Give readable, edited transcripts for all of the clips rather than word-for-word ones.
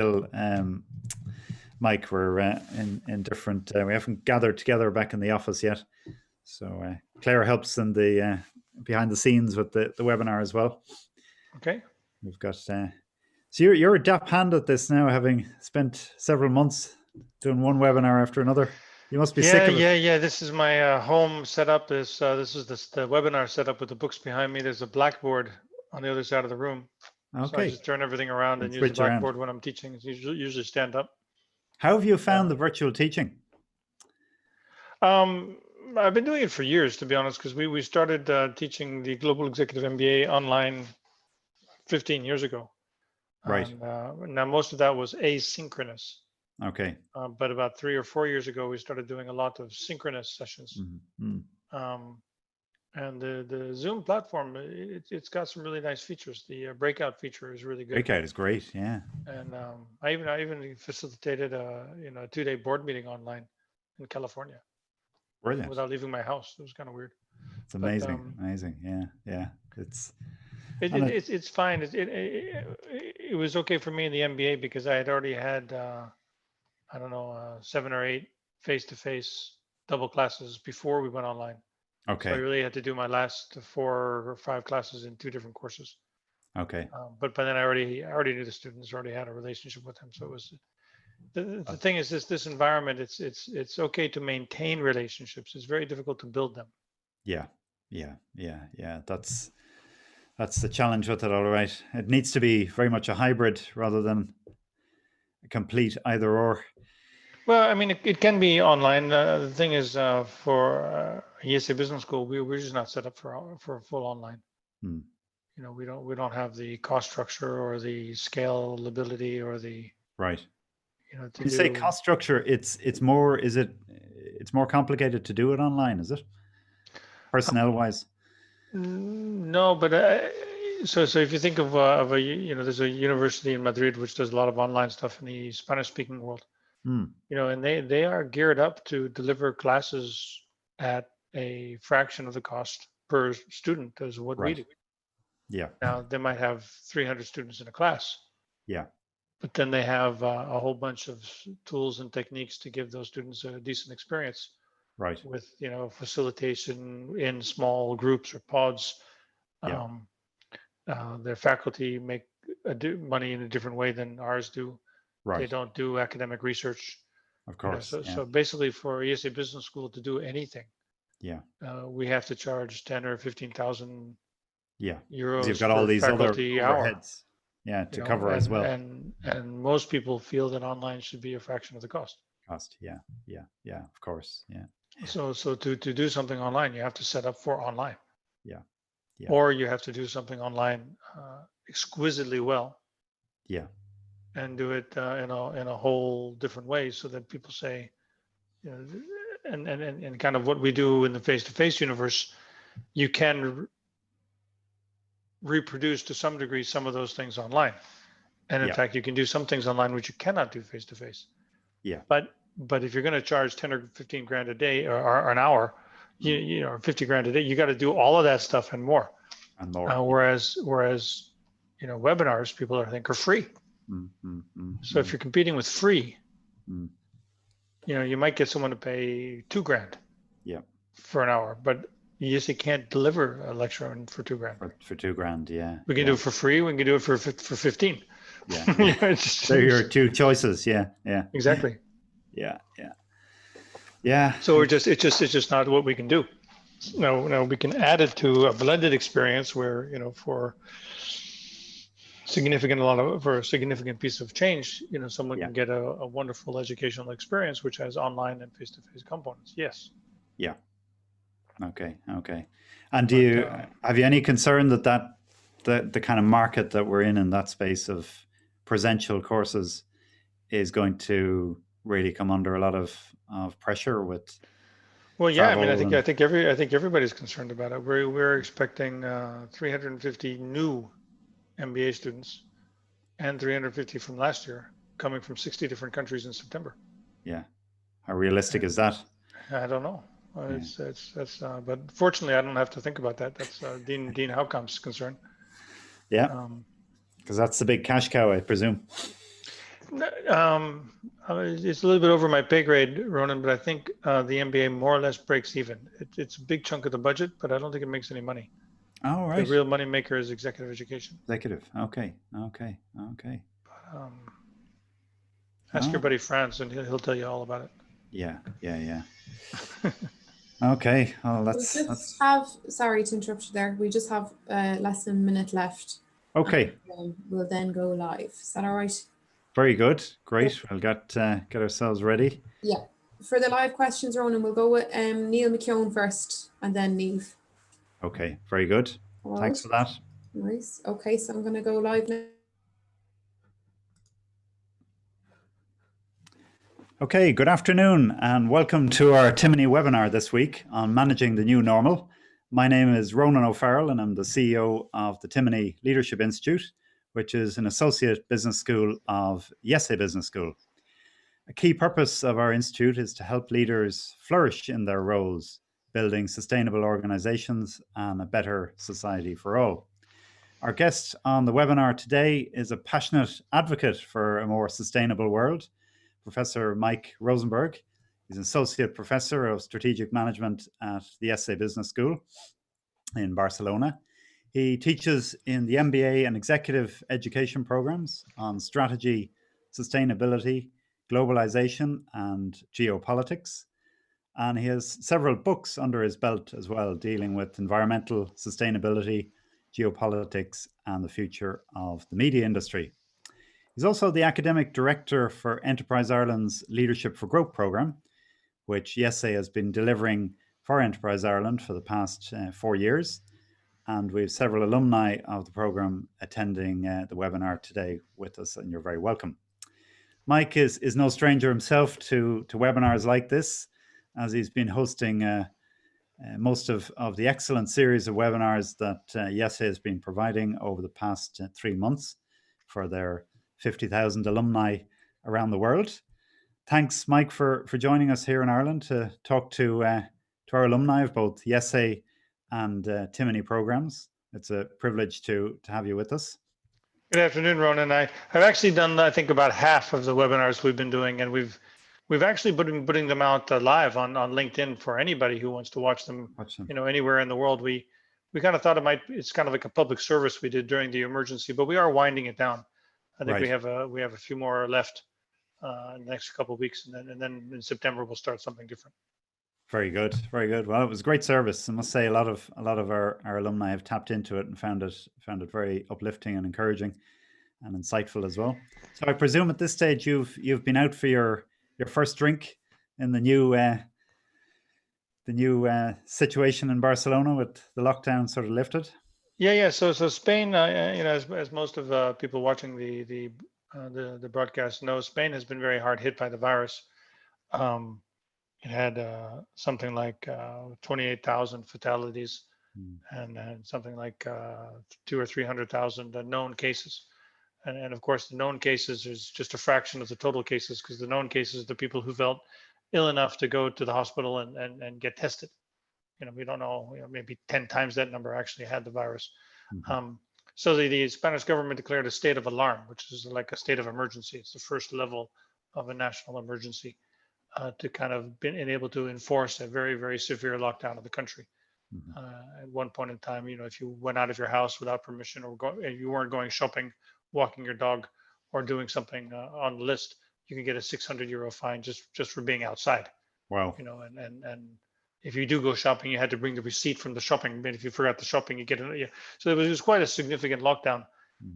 still, Mike, we're in different. We haven't gathered together back in the office yet. So Claire helps in the behind the scenes with the webinar as well. Okay. We've got. So you're a dap hand at this now, having spent several months doing one webinar after another. You must be sick of it. Yeah. This is my home setup. This is the webinar setup with the books behind me. There's a blackboard on the other side of the room. Okay. So I just turn everything around and use the blackboard when I'm teaching. It's usually stand up. How have you found the virtual teaching? I've been doing it for years, to be honest, because we started teaching the Global Executive MBA online 15 years ago. Right. Now most of that was asynchronous. Okay. But about 3 or 4 years ago, we started doing a lot of synchronous sessions. And the Zoom platform, it's got some really nice features. The breakout feature is really good. Breakout is great, yeah. And I even facilitated a 2-day board meeting online in California. Brilliant. Without leaving my house. It was kind of weird. It's amazing, amazing. Yeah. It's fine. It was okay for me in the MBA because I had already had 7 or 8 face-to-face double classes before we went online. Okay. So I really had to do my last 4 or 5 classes in 2 different courses. Okay. But then I already knew the students, already had a relationship with them. So it was the thing is this environment. It's okay to maintain relationships. It's very difficult to build them. Yeah. That's the challenge with it. All right. It needs to be very much a hybrid rather than a complete either or. Well, I mean, it can be online. The thing is, for ESA Business School, we're just not set up for full online. We don't have the cost structure or the scalability or the right. You say cost structure. It's more. Is it? It's more complicated to do it online, is it? Personnel wise. No, but so if you think of there's a university in Madrid which does a lot of online stuff in the Spanish speaking world. And they are geared up to deliver classes at a fraction of the cost per student as what we do. Yeah. Now they might have 300 students in a class. Yeah. But then they have a whole bunch of tools and techniques to give those students a decent experience. Right. With facilitation in small groups or pods. Yeah. Their faculty make money in a different way than ours do. Right. They don't do academic research. Of course. So basically, for ESA Business School to do anything, we have to charge 10 or 15,000 euros. You've got all these other overheads. To cover as well. And most people feel that online should be a fraction of the cost. Yeah. Of course. Yeah. So to do something online, you have to set up for online. Yeah. Or you have to do something online exquisitely well. Yeah. And do it in a whole different way, so that people say, and kind of what we do in the face-to-face universe, you can reproduce to some degree some of those things online. And in fact, you can do some things online which you cannot do face-to-face. Yeah. But if you're going to charge 10 or 15 grand a day or an hour, 50 grand a day, you got to do all of that stuff and more. Whereas webinars, people are free. So if you're competing with free, you might get someone to pay 2 grand. Yeah. For an hour, but you just can't deliver a lecture for 2 grand. For 2 grand, yeah. We can do it for free. We can do it for 15. Yeah. So your 2 choices, yeah. Exactly. Yeah. So it's just not what we can do. Now we can add it to a blended experience where for a significant piece of change, someone can get a wonderful educational experience which has online and face-to-face components. Yes. Yeah. Okay. And have you any concern that the kind of market that we're in that space of presential courses is going to really come under a lot of pressure with? Well, yeah. I mean, I think everybody's concerned about it. We're expecting 350 new MBA students and 350 from last year coming from 60 different countries in September. Yeah. How realistic is that? I don't know. But fortunately, I don't have to think about that. That's Dean Houkamp's concern. Yeah. Because that's the big cash cow, I presume. It's a little bit over my pay grade, Ronan, but I think the MBA more or less breaks even. It's a big chunk of the budget, but I don't think it makes any money. Oh, right. The real money maker is executive education. Executive. Okay. But, ask your buddy Franz, and he'll tell you all about it. Yeah. Okay. Well, sorry to interrupt you there. We just have less than a minute left. Okay. We'll then go live. Is that all right? Very good. Great. We'll get ourselves ready. Yeah. For the live questions, Ronan, we'll go with Neil McKeown first, and then Niamh. Okay. Very good. Thanks for that. Nice. Okay, so I'm going to go live now. Okay, good afternoon and welcome to our Timony webinar this week on managing the new normal. My name is Ronan O'Farrell and I'm the CEO of the Timony Leadership Institute, which is an associate business school of Yesé Business School. A key purpose of our institute is to help leaders flourish in their roles, building sustainable organizations and a better society for all. Our guest on the webinar today is a passionate advocate for a more sustainable world, Professor Mike Rosenberg. He's an Associate Professor of Strategic Management at the Yesé Business School in Barcelona. He teaches in the MBA and Executive Education programs on strategy, sustainability, globalization, and geopolitics. And he has several books under his belt as well, dealing with environmental sustainability, geopolitics, and the future of the media industry. He's also the academic director for Enterprise Ireland's Leadership for Growth programme, which Yesé has been delivering for Enterprise Ireland for the past 4 years. And we have several alumni of the programme attending the webinar today with us, and you're very welcome. Mike is no stranger himself to webinars like this, as he's been hosting most of the excellent series of webinars that Yesé has been providing over the past 3 months for their 50,000 alumni around the world. Thanks, Mike, for joining us here in Ireland to talk to our alumni of both Yesé and Timony programs. It's a privilege to have you with us. Good afternoon, Ronan. I've actually done, I think, about half of the webinars we've been doing, and we've actually been putting them out live on LinkedIn for anybody who wants to watch them. Anywhere in the world. We kind of thought it's kind of like a public service we did during the emergency, but we are winding it down. I think we have a few more left in the next couple of weeks, and then in September we'll start something different. Very good. Well, it was a great service. I must say a lot of our alumni have tapped into it and found it very uplifting and encouraging and insightful as well. So I presume at this stage you've been out for your first drink in the new situation in Barcelona with the lockdown sort of lifted. Yeah. So Spain, as most of people watching the broadcast know, Spain has been very hard hit by the virus. It had something like 28,000 fatalities and something like 200,000 or 300,000 known cases. And of course, the known cases is just a fraction of the total cases, because the known cases are the people who felt ill enough to go to the hospital and get tested. We don't know, maybe 10 times that number actually had the virus. Mm-hmm. So the Spanish government declared a state of alarm, which is like a state of emergency. It's the first level of a national emergency to kind of been able to enforce a very, very severe lockdown of the country. Mm-hmm. At one point in time, if you went out of your house without permission or you weren't going shopping, walking your dog, or doing something on the list, you can get a 600 euro fine just for being outside. Wow. And if you do go shopping, you had to bring the receipt from the shopping. But if you forgot the shopping, you get it. So it was quite a significant lockdown.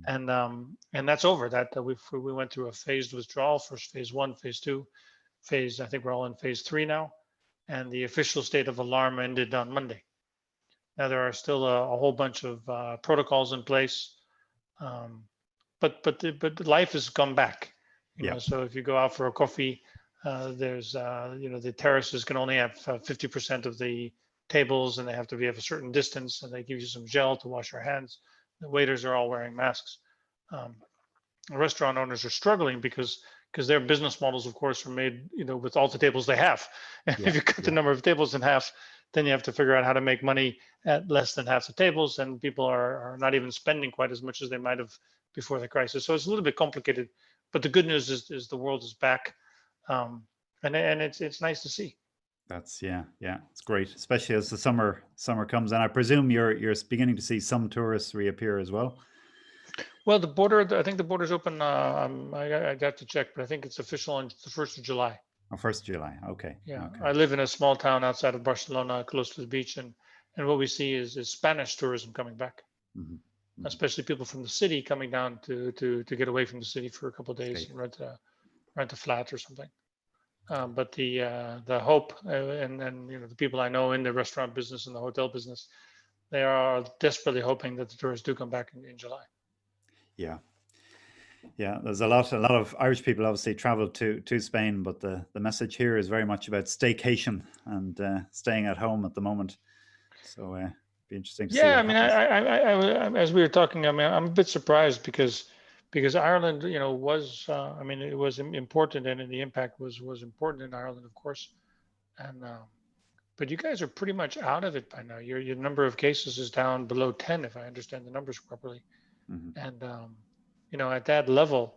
Mm. And that's over. That we went through a phased withdrawal. First phase 1, phase 2, I think we're all in phase 3 now. And the official state of alarm ended on Monday. Now there are still a whole bunch of protocols in place, but life has come back. So if you go out for a coffee, there's the terraces can only have 50% of the tables, and they have to be of a certain distance, and they give you some gel to wash your hands. The waiters are all wearing masks. Restaurant owners are struggling because their business models, of course, are made with all the tables they have. And if you cut the number of tables in half, then you have to figure out how to make money at less than half the tables, and people are not even spending quite as much as they might have before the crisis. So it's a little bit complicated, but the good news is the world is back, and it's nice to see. That's it's great, especially as the summer comes. And I presume you're beginning to see some tourists reappear as well. Well, I think the border's open. I'd have to check, but I think it's official on the 1st of July. Oh, 1st of July. Okay. Yeah, Okay. I live in a small town outside of Barcelona, close to the beach, and what we see is Spanish tourism coming back, especially people from the city coming down to get away from the city for a couple of days and rent a flat or something. But the hope and the people I know in the restaurant business and the hotel business, they are desperately hoping that the tourists do come back in July. Yeah. There's a lot of Irish people obviously travel to Spain, but the message here is very much about staycation and staying at home at the moment. So be interesting to see. Yeah, I mean, I as we were talking, I mean, I'm a bit surprised because Ireland, was it was important, and the impact was important in Ireland, of course, and but you guys are pretty much out of it by now. Your number of cases is down below 10, if I understand the numbers properly, and at that level,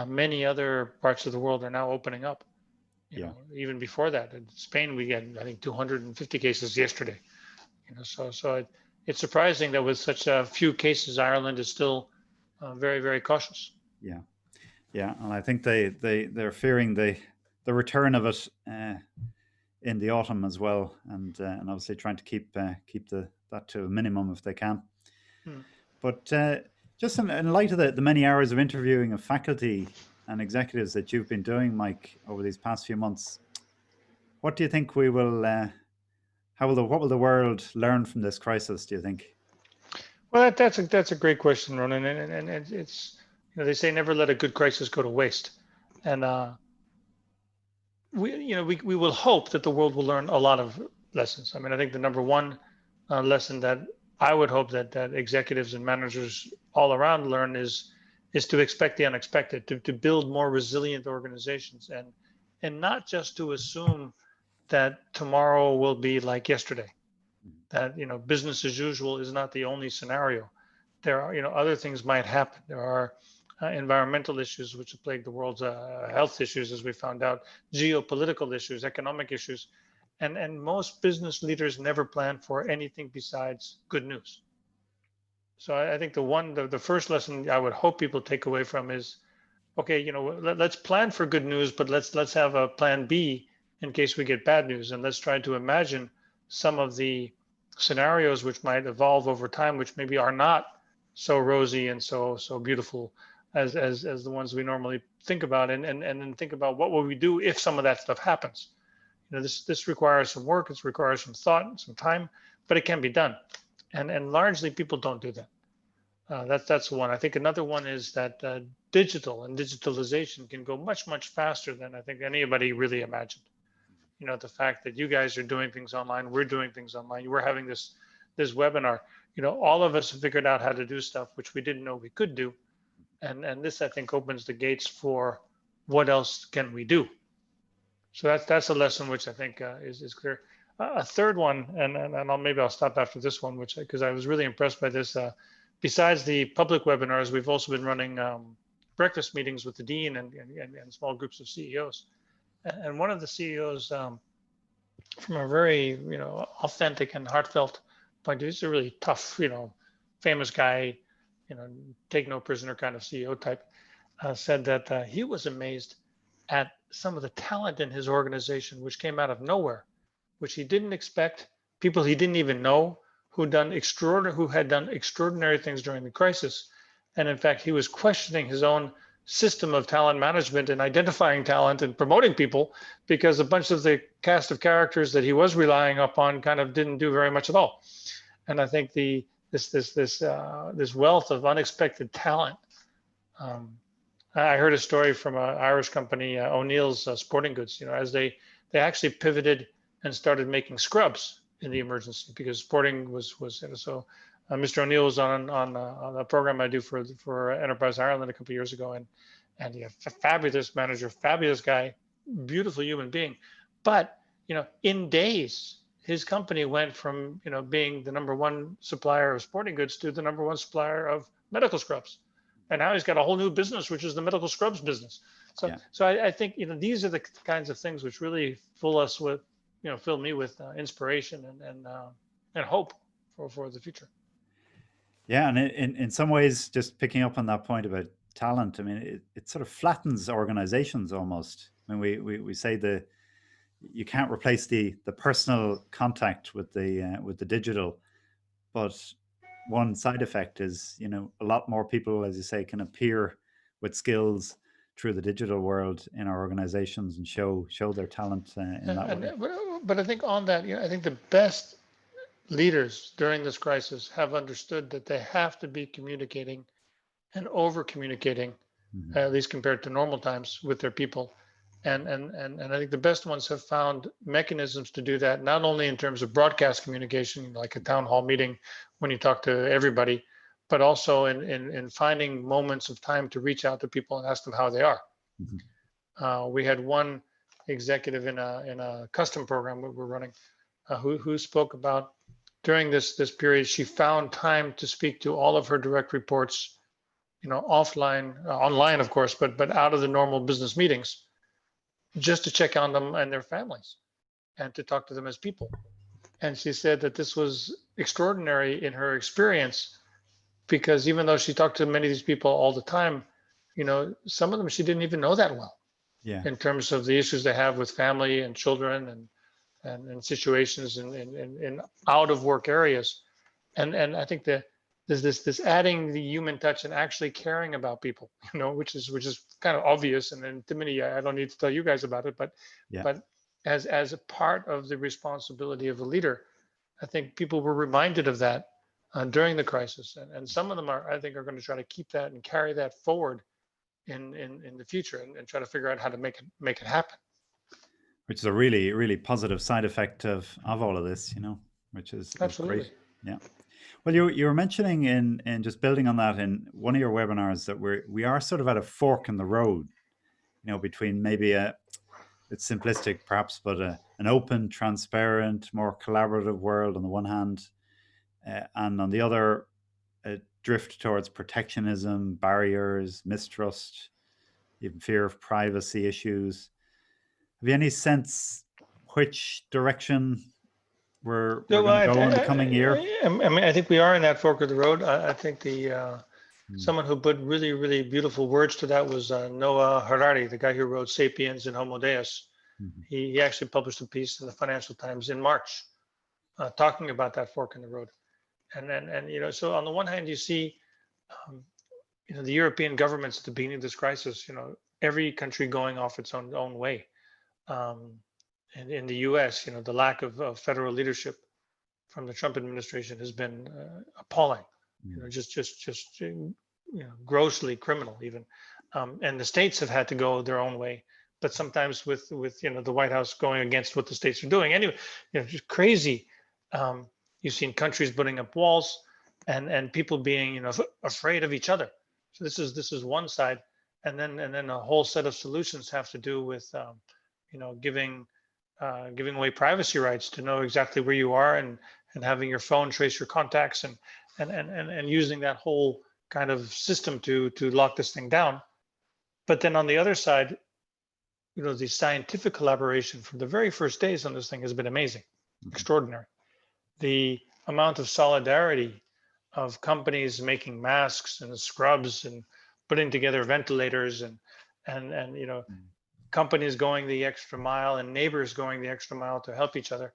many other parts of the world are now opening up. Even before that, in Spain, we had, I think, 250 cases yesterday. So it's surprising that with such a few cases, Ireland is still very, very cautious. Yeah, and I think they're fearing the return of it in the autumn as well, and obviously trying to keep that to a minimum if they can. But just in light of the many hours of interviewing of faculty and executives that you've been doing, Mike, over these past few months, what do you think we will? What will the world learn from this crisis, do you think? Well, that's a great question, Ronan, and it's they say never let a good crisis go to waste, and we will hope that the world will learn a lot of lessons. I mean, I think the number one lesson that I would hope that executives and managers all around learn is to expect the unexpected, to build more resilient organizations, and not just to assume that tomorrow will be like yesterday, that business as usual is not the only scenario. There are other things might happen. There are environmental issues which have plagued the world's health issues, as we found out, geopolitical issues, economic issues, and most business leaders never plan for anything besides good news. So I think the first lesson I would hope people take away from is, okay, let's plan for good news, but let's have a plan B in case we get bad news, and let's try to imagine some of the scenarios which might evolve over time, which maybe are not so rosy and so beautiful as the ones we normally think about, and then think about what will we do if some of that stuff happens. This requires some work, it requires some thought and some time, but it can be done, and largely people don't do that. That's one. I think another one is that digital and digitalization can go much faster than I think anybody really imagined. The fact that you guys are doing things online, we're doing things online, we're having this webinar, all of us have figured out how to do stuff which we didn't know we could do, and this I think opens the gates for what else can we do. So that's a lesson which I think is clear. A third one, and maybe I'll stop after this one, because I was really impressed by this. Besides the public webinars, we've also been running breakfast meetings with the dean and small groups of CEOs. And one of the CEOs, from a very authentic and heartfelt point of view, he's a really tough, famous guy, take no prisoner kind of CEO type, said that he was amazed at some of the talent in his organization, which came out of nowhere, which he didn't expect, people he didn't even know, who had done extraordinary things during the crisis. And in fact, he was questioning his own system of talent management and identifying talent and promoting people, because a bunch of the cast of characters that he was relying upon kind of didn't do very much at all. And I think this wealth of unexpected talent. I heard a story from an Irish company, O'Neill's Sporting Goods. As they actually pivoted and started making scrubs in the emergency, because sporting was so. Mr. O'Neill was on a program I do for Enterprise Ireland a couple of years ago, and he a fabulous manager, fabulous guy, beautiful human being. But in days, his company went from being the #1 supplier of sporting goods to the #1 supplier of medical scrubs. And now he's got a whole new business, which is the medical scrubs business. So, Yeah. so I think, these are the kinds of things which really fill me with inspiration and hope for the future. Yeah, and in some ways, just picking up on that point about talent, I mean, it sort of flattens organizations almost. I mean, we say you can't replace the personal contact with the digital, but one side effect is, a lot more people, as you say, can appear with skills through the digital world in our organizations and show their talent in that way. But I think on that, I think the best leaders during this crisis have understood that they have to be communicating and over communicating, at least compared to normal times, with their people. And I think the best ones have found mechanisms to do that, not only in terms of broadcast communication, like a town hall meeting when you talk to everybody, but also in finding moments of time to reach out to people and ask them how they are. We had one executive in a custom program that we're running who spoke about, during this period, she found time to speak to all of her direct reports, offline, online, of course, but out of the normal business meetings, just to check on them and their families and to talk to them as people. And she said that this was extraordinary in her experience, because even though she talked to many of these people all the time, some of them she didn't even know that well. Yeah. In terms of the issues they have with family and children and situations in out of work areas. And I think that there's this adding the human touch and actually caring about people, which is kind of obvious. And then to me, I don't need to tell you guys about it, but as a part of the responsibility of a leader, I think people were reminded of that during the crisis. And some of them I think are going to try to keep that and carry that forward in the future and try to figure out how to make it happen. Which is a really, really positive side effect of all of this, which is Absolutely great. Yeah. Well, you were mentioning in just building on that in one of your webinars that we are sort of at a fork in the road, between maybe it's simplistic perhaps, but an open, transparent, more collaborative world on the one hand, and on the other, a drift towards protectionism, barriers, mistrust, even fear of privacy issues. Have you any sense which direction we're going to go in the coming year? I mean, I think we are in that fork of the road. I think someone who put really, really beautiful words to that was Noah Harari, the guy who wrote *Sapiens* and *Homo Deus*. He actually published a piece in the Financial Times in March talking about that fork in the road. And so on the one hand, you see, the European governments at the beginning of this crisis, every country going off its own way. And in the U.S., the lack of federal leadership from the Trump administration has been appalling. Just grossly criminal even. And the states have had to go their own way, but sometimes with the White House going against what the states are doing. Anyway, just crazy. You've seen countries putting up walls and people being afraid of each other. So this is one side, and then a whole set of solutions have to do with giving away privacy rights to know exactly where you are and having your phone trace your contacts and using that whole kind of system to lock this thing down. But then on the other side, the scientific collaboration from the very first days on this thing has been amazing, extraordinary. The amount of solidarity of companies making masks and scrubs and putting together ventilators and companies going the extra mile and neighbors going the extra mile to help each other.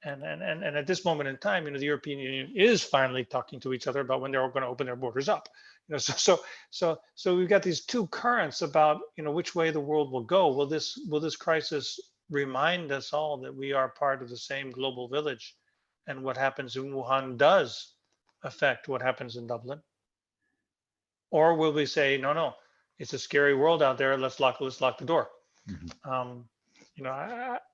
And at this moment in time, the European Union is finally talking to each other about when they're going to open their borders up. So we've got these two currents about which way the world will go. Will this crisis remind us all that we are part of the same global village, and what happens in Wuhan does affect what happens in Dublin? Or will we say, no, it's a scary world out there. Let's lock the door.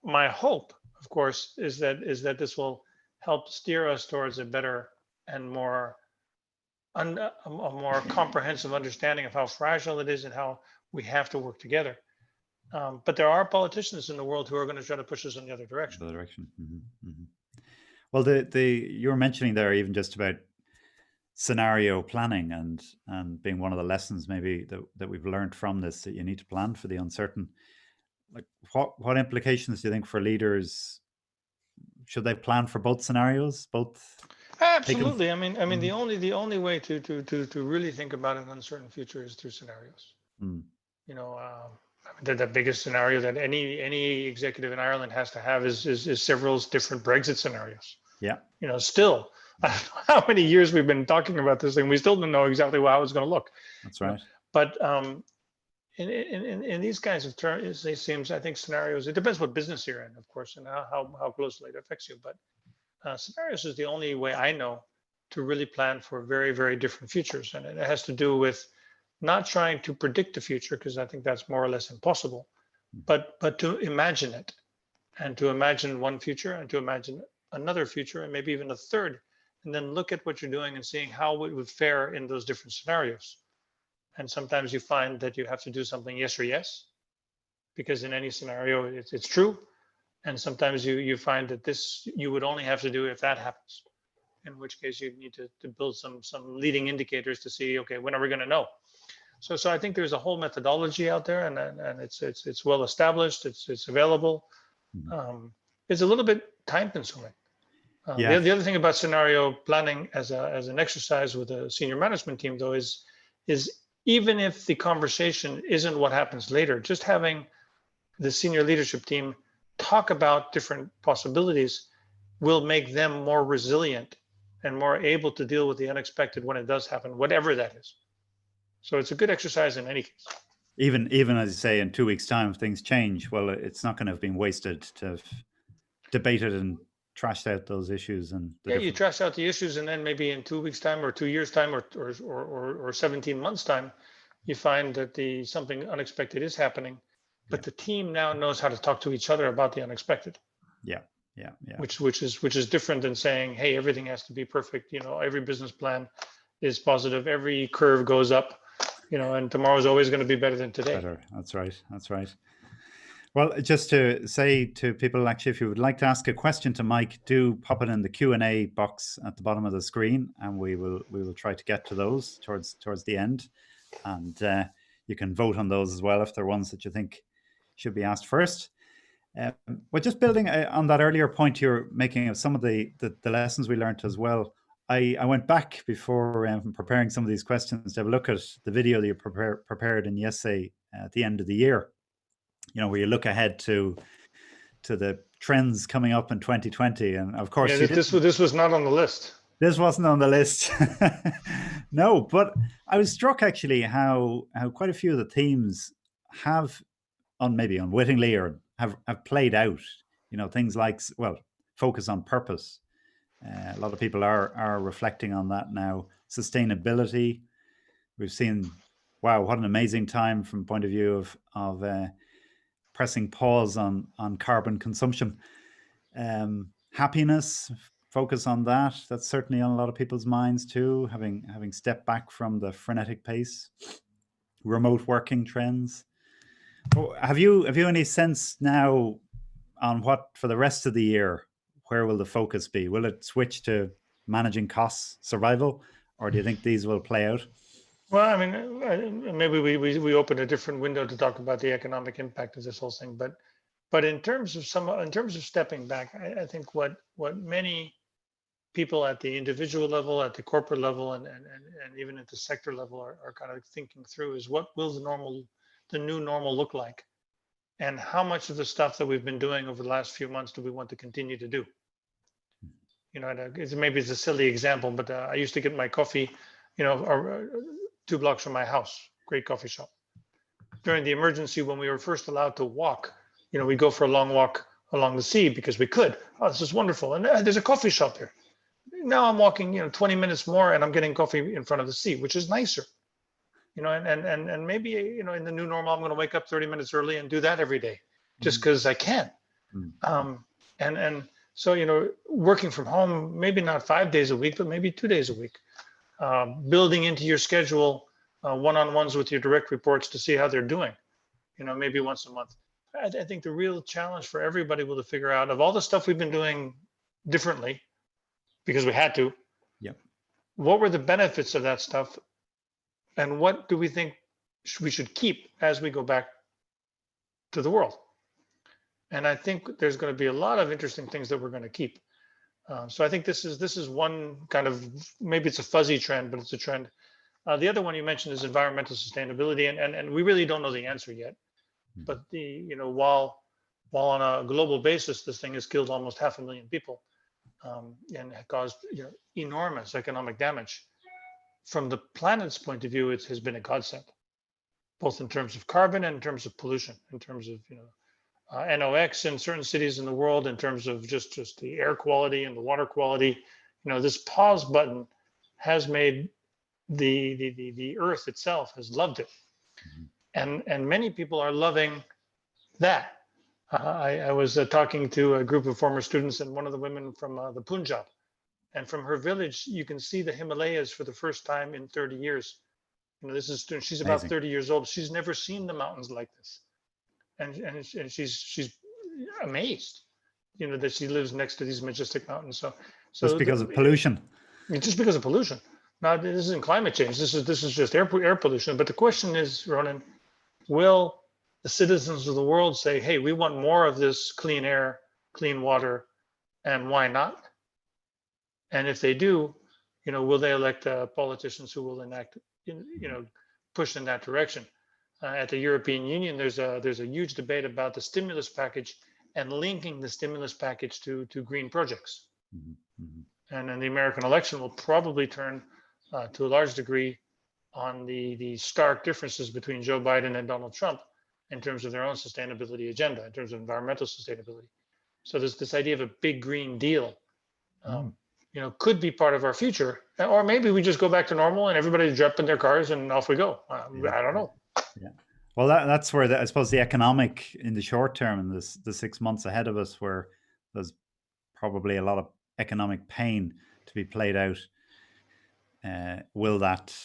My hope, of course, is that this will help steer us towards a better and a more comprehensive understanding of how fragile it is and how we have to work together. But there are politicians in the world who are going to try to push us in the other direction. Well, you were mentioning there even just about scenario planning and being one of the lessons maybe that we've learned from this, that you need to plan for the uncertain. Like what implications do you think for leaders? Should they plan for both scenarios, both? Absolutely. I mean, the only way to really think about an uncertain future is through scenarios. You know, the biggest scenario that any executive in Ireland has to have is several different Brexit scenarios. Yeah. You know, still, I don't know how many years we've been talking about this thing. We still don't know exactly how it's going to look. That's right. But in these kinds of terms, it seems, I think scenarios, it depends what business you're in, of course, and how closely it affects you. But scenarios is the only way I know to really plan for very, very different futures. And it has to do with not trying to predict the future, because I think that's more or less impossible, but to imagine it, and to imagine one future, and to imagine another future, and maybe even a third, and then look at what you're doing and seeing how it would fare in those different scenarios. And sometimes you find that you have to do something yes or yes, because in any scenario it's true. And sometimes you find that this you would only have to do if that happens, in which case you need to build some leading indicators to see, okay, when are we going to know? So I think there's a whole methodology out there, and it's well established. It's available. It's a little bit time consuming. The other thing about scenario planning as an exercise with a senior management team, though, is even if the conversation isn't what happens later, just having the senior leadership team talk about different possibilities will make them more resilient and more able to deal with the unexpected when it does happen, whatever that is. So it's a good exercise in any case. Even as you say, in 2 weeks' time, if things change, well, it's not going to have been wasted to have debated and trashed out those issues. And you trash out the issues, and then maybe in 2 weeks' time, or 2 years' time, or 17 months' time, you find that something unexpected is happening, but the team now knows how to talk to each other about the unexpected. Yeah. Which is different than saying, hey, everything has to be perfect. You know, every business plan is positive, every curve goes up, you know, and tomorrow's always going to be better than today. That's right. Well, just to say to people, actually, if you would like to ask a question to Mike, do pop it in the Q&A box at the bottom of the screen, and we will try to get to those towards the end. And you can vote on those as well if they're ones that you think should be asked first. But just building on that earlier point you're making of some of the lessons we learned as well, I went back before preparing some of these questions to have a look at the video that you prepared in Yesé at the end of the year. You know, where you look ahead to the trends coming up in 2020, and of course, this was not on the list. This wasn't on the list. No, but I was struck actually how quite a few of the themes have, maybe unwittingly, or have played out. You know, things like, well, focus on purpose. A lot of people are reflecting on that now. Sustainability. We've seen, wow, what an amazing time from the point of view of pressing pause on carbon consumption. Happiness, focus on that. That's certainly on a lot of people's minds too, having stepped back from the frenetic pace. Remote working trends. Have you any sense now on what, for the rest of the year, where will the focus be? Will it switch to managing costs, survival, or do you think these will play out? Well, I mean, maybe we open a different window to talk about the economic impact of this whole thing, but in terms of stepping back, I think what many people at the individual level, at the corporate level, and even at the sector level are kind of thinking through is, what will the new normal look like, and how much of the stuff that we've been doing over the last few months do we want to continue to do? You know, maybe it's a silly example, but I used to get my coffee, you know, 2 blocks from my house, great coffee shop. During the emergency, when we were first allowed to walk, you know, we'd go for a long walk along the sea because we could. Oh, this is wonderful. And there's a coffee shop there. Now I'm walking, you know, 20 minutes more, and I'm getting coffee in front of the sea, which is nicer. You know, and maybe, you know, in the new normal, I'm going to wake up 30 minutes early and do that every day, just because I can. And so, you know, working from home, maybe not 5 days a week, but maybe 2 days a week. Building into your schedule one-on-ones with your direct reports to see how they're doing, you know, maybe once a month. I think the real challenge for everybody will to figure out, of all the stuff we've been doing differently because we had to. Yep. what were the benefits of that stuff, and what do we think we should keep as we go back to the world? And I think there's going to be a lot of interesting things that we're going to keep. So I think this is one kind of, maybe it's a fuzzy trend, but it's a trend. The other one you mentioned is environmental sustainability, and we really don't know the answer yet. But while on a global basis, this thing has killed almost 500,000 people, and caused enormous economic damage. From the planet's point of view, it has been a godsend, both in terms of carbon and in terms of pollution, in terms of NOx in certain cities in the world, in terms of just the air quality and the water quality. This pause button has made the earth itself has loved it, and many people are loving that. I was talking to a group of former students, and one of the women from the Punjab, and from her village, you can see the Himalayas for the first time in 30 years. She's about 30 years old. She's never seen the mountains like this, and she's amazed, that she lives next to these majestic mountains. So just because of pollution. Just because of pollution. Now, this isn't climate change. This is just air pollution. But the question is, Ronan, will the citizens of the world say, hey, we want more of this clean air, clean water, and why not? And if they do, will they elect politicians who will enact, push in that direction? At the European Union, there's a huge debate about the stimulus package and linking the stimulus package to green projects. And then the American election will probably turn to a large degree on the stark differences between Joe Biden and Donald Trump in terms of their own sustainability agenda, in terms of environmental sustainability. So there's this idea of a big green deal, could be part of our future, or maybe we just go back to normal and everybody jump in their cars and off we go. I don't know. Yeah. Well, that's where I suppose the economic in the short term, and the 6 months ahead of us, where there's probably a lot of economic pain to be played out. Will that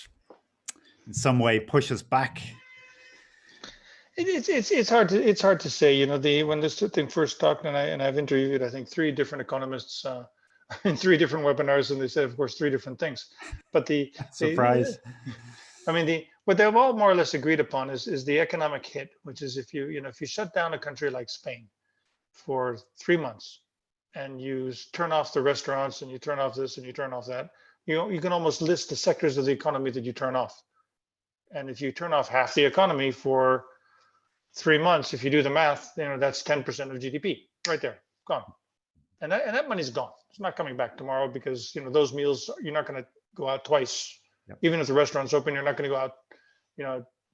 in some way push us back? It's hard to say. When this thing first started, and I've interviewed, I think, 3 different economists in 3 different webinars, and they said, of course, 3 different things. But surprise. What they've all more or less agreed upon is the economic hit, which is if you shut down a country like Spain for 3 months, and you turn off the restaurants, and you turn off this, and you turn off that, you can almost list the sectors of the economy that you turn off. And if you turn off half the economy for 3 months, if you do the math, that's 10% of GDP right there, gone. And that money's gone. It's not coming back tomorrow, because those meals, you're not going to go out twice. Yep. Even if the restaurant's open, you're not going to go out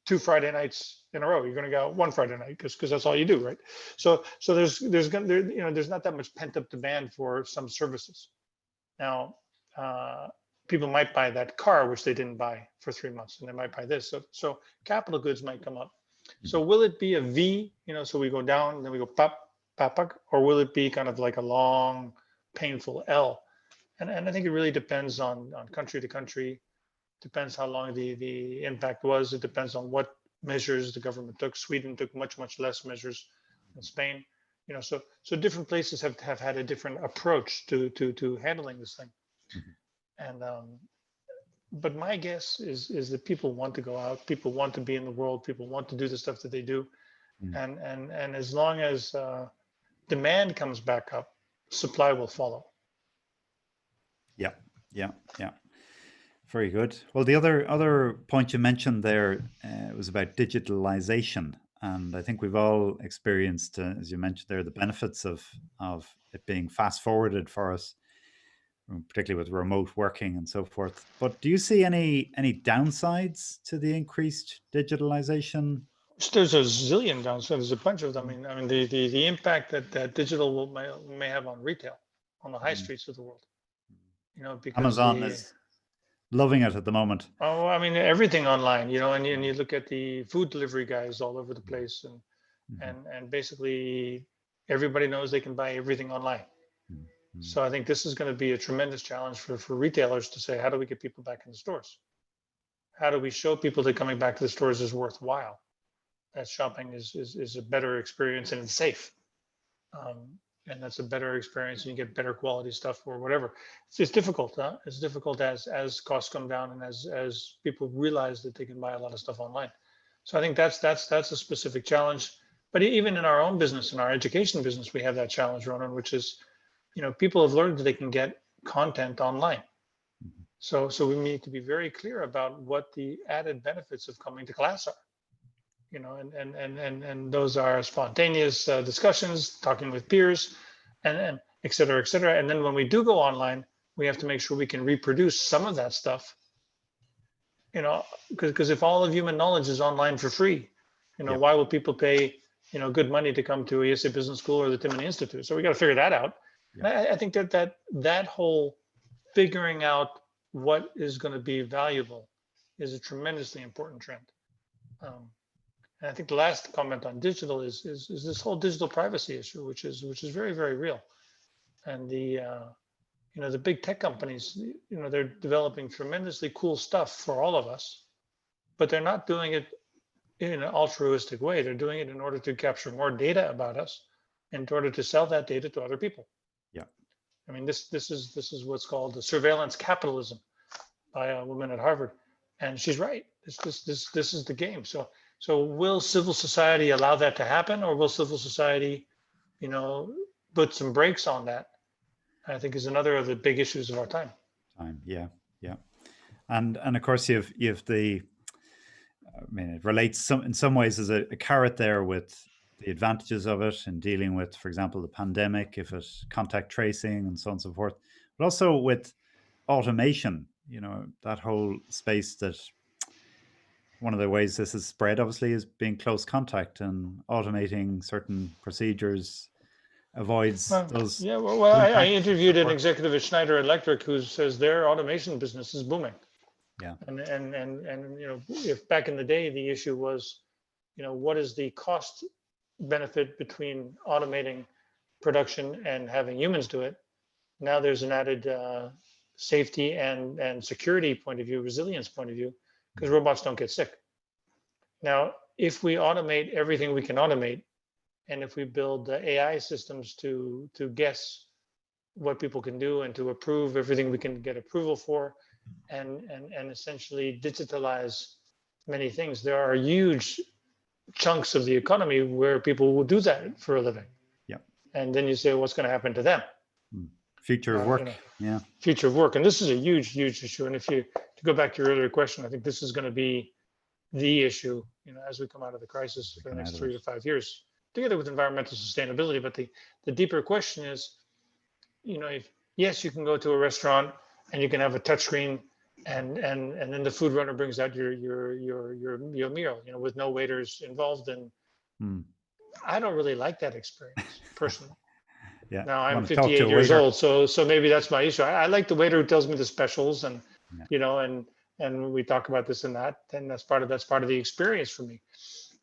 2 Friday nights in a row. You're going to go out 1 Friday night because that's all you do, right? So there's not that much pent up demand for some services. Now, people might buy that car which they didn't buy for 3 months, and they might buy this. So capital goods might come up. So will it be a V? So we go down, then we go pop, or will it be kind of like a long, painful L? And I think it really depends on country to country. Depends how long the impact was. It depends on what measures the government took. Sweden took much less measures than Spain. So different places have had a different approach to handling this thing. And but my guess is that people want to go out, people want to be in the world, people want to do the stuff that they do, and as long as demand comes back up, supply will follow. Yeah. Very good. Well, the other point you mentioned there was about digitalization, and I think we've all experienced, as you mentioned there, the benefits of it being fast forwarded for us, particularly with remote working and so forth. But do you see any downsides to the increased digitalization? There's a zillion downsides. There's a bunch of them. I mean, the impact that digital may have on retail, on the high streets of the world. Because Amazon is loving it at the moment. Oh, I mean, everything online. And you look at the food delivery guys all over the place, and basically everybody knows they can buy everything online. So I think this is going to be a tremendous challenge for retailers to say, how do we get people back in the stores? How do we show people that coming back to the stores is worthwhile? That shopping is a better experience and it's safe. and that's a better experience, and you get better quality stuff or whatever. It's difficult, huh? It's difficult as costs come down and as people realize that they can buy a lot of stuff online. So I think that's a specific challenge. But even in our own business, in our education business, we have that challenge, Ronan, which is, people have learned that they can get content online. So we need to be very clear about what the added benefits of coming to class are. And those are spontaneous discussions, talking with peers, and et cetera, et cetera. And then when we do go online, we have to make sure we can reproduce some of that stuff, because if all of human knowledge is online for free, Yep. why will people pay, good money to come to ESA Business School or the Timoney Institute? So we got to figure that out. Yep. I think that whole figuring out what is going to be valuable is a tremendously important trend. And I think the last comment on digital is this whole digital privacy issue, which is very, very real. And the big tech companies, they're developing tremendously cool stuff for all of us, but they're not doing it in an altruistic way. They're doing it in order to capture more data about us, and in order to sell that data to other people. Yeah. I mean, this is what's called the surveillance capitalism by a woman at Harvard, and she's right. This is the game. So will civil society allow that to happen, or will civil society, put some brakes on that? I think is another of the big issues of our time. Yeah. And of course you have the, it relates in some ways as a carrot there with the advantages of it in dealing with, for example, the pandemic, if it's contact tracing and so on and so forth, but also with automation, that whole space that one of the ways this is spread obviously is being close contact, and automating certain procedures avoids those. Yeah, well, I interviewed an executive at Schneider Electric who says their automation business is booming. Yeah. And if back in the day the issue was, what is the cost benefit between automating production and having humans do it? Now there's an added safety and security point of view, resilience point of view, because robots don't get sick. Now, if we automate everything we can automate, and if we build AI systems to guess what people can do and to approve everything we can get approval for, and essentially digitalize many things, there are huge chunks of the economy where people will do that for a living. Yeah. And then you say, what's going to happen to them? Future of work. Yeah. Future of work. And this is a huge, huge issue. And if to go back to your earlier question, I think this is going to be the issue, as we come out of the crisis for the next 3 to 5 years, together with environmental sustainability. But the deeper question is, if yes, you can go to a restaurant and you can have a touchscreen, and then the food runner brings out your meal, with no waiters involved. And I don't really like that experience personally. Yeah. Now I'm 58 years old, so maybe that's my issue. I like the waiter who tells me the specials, and and we talk about this and that, and that's part of the experience for me.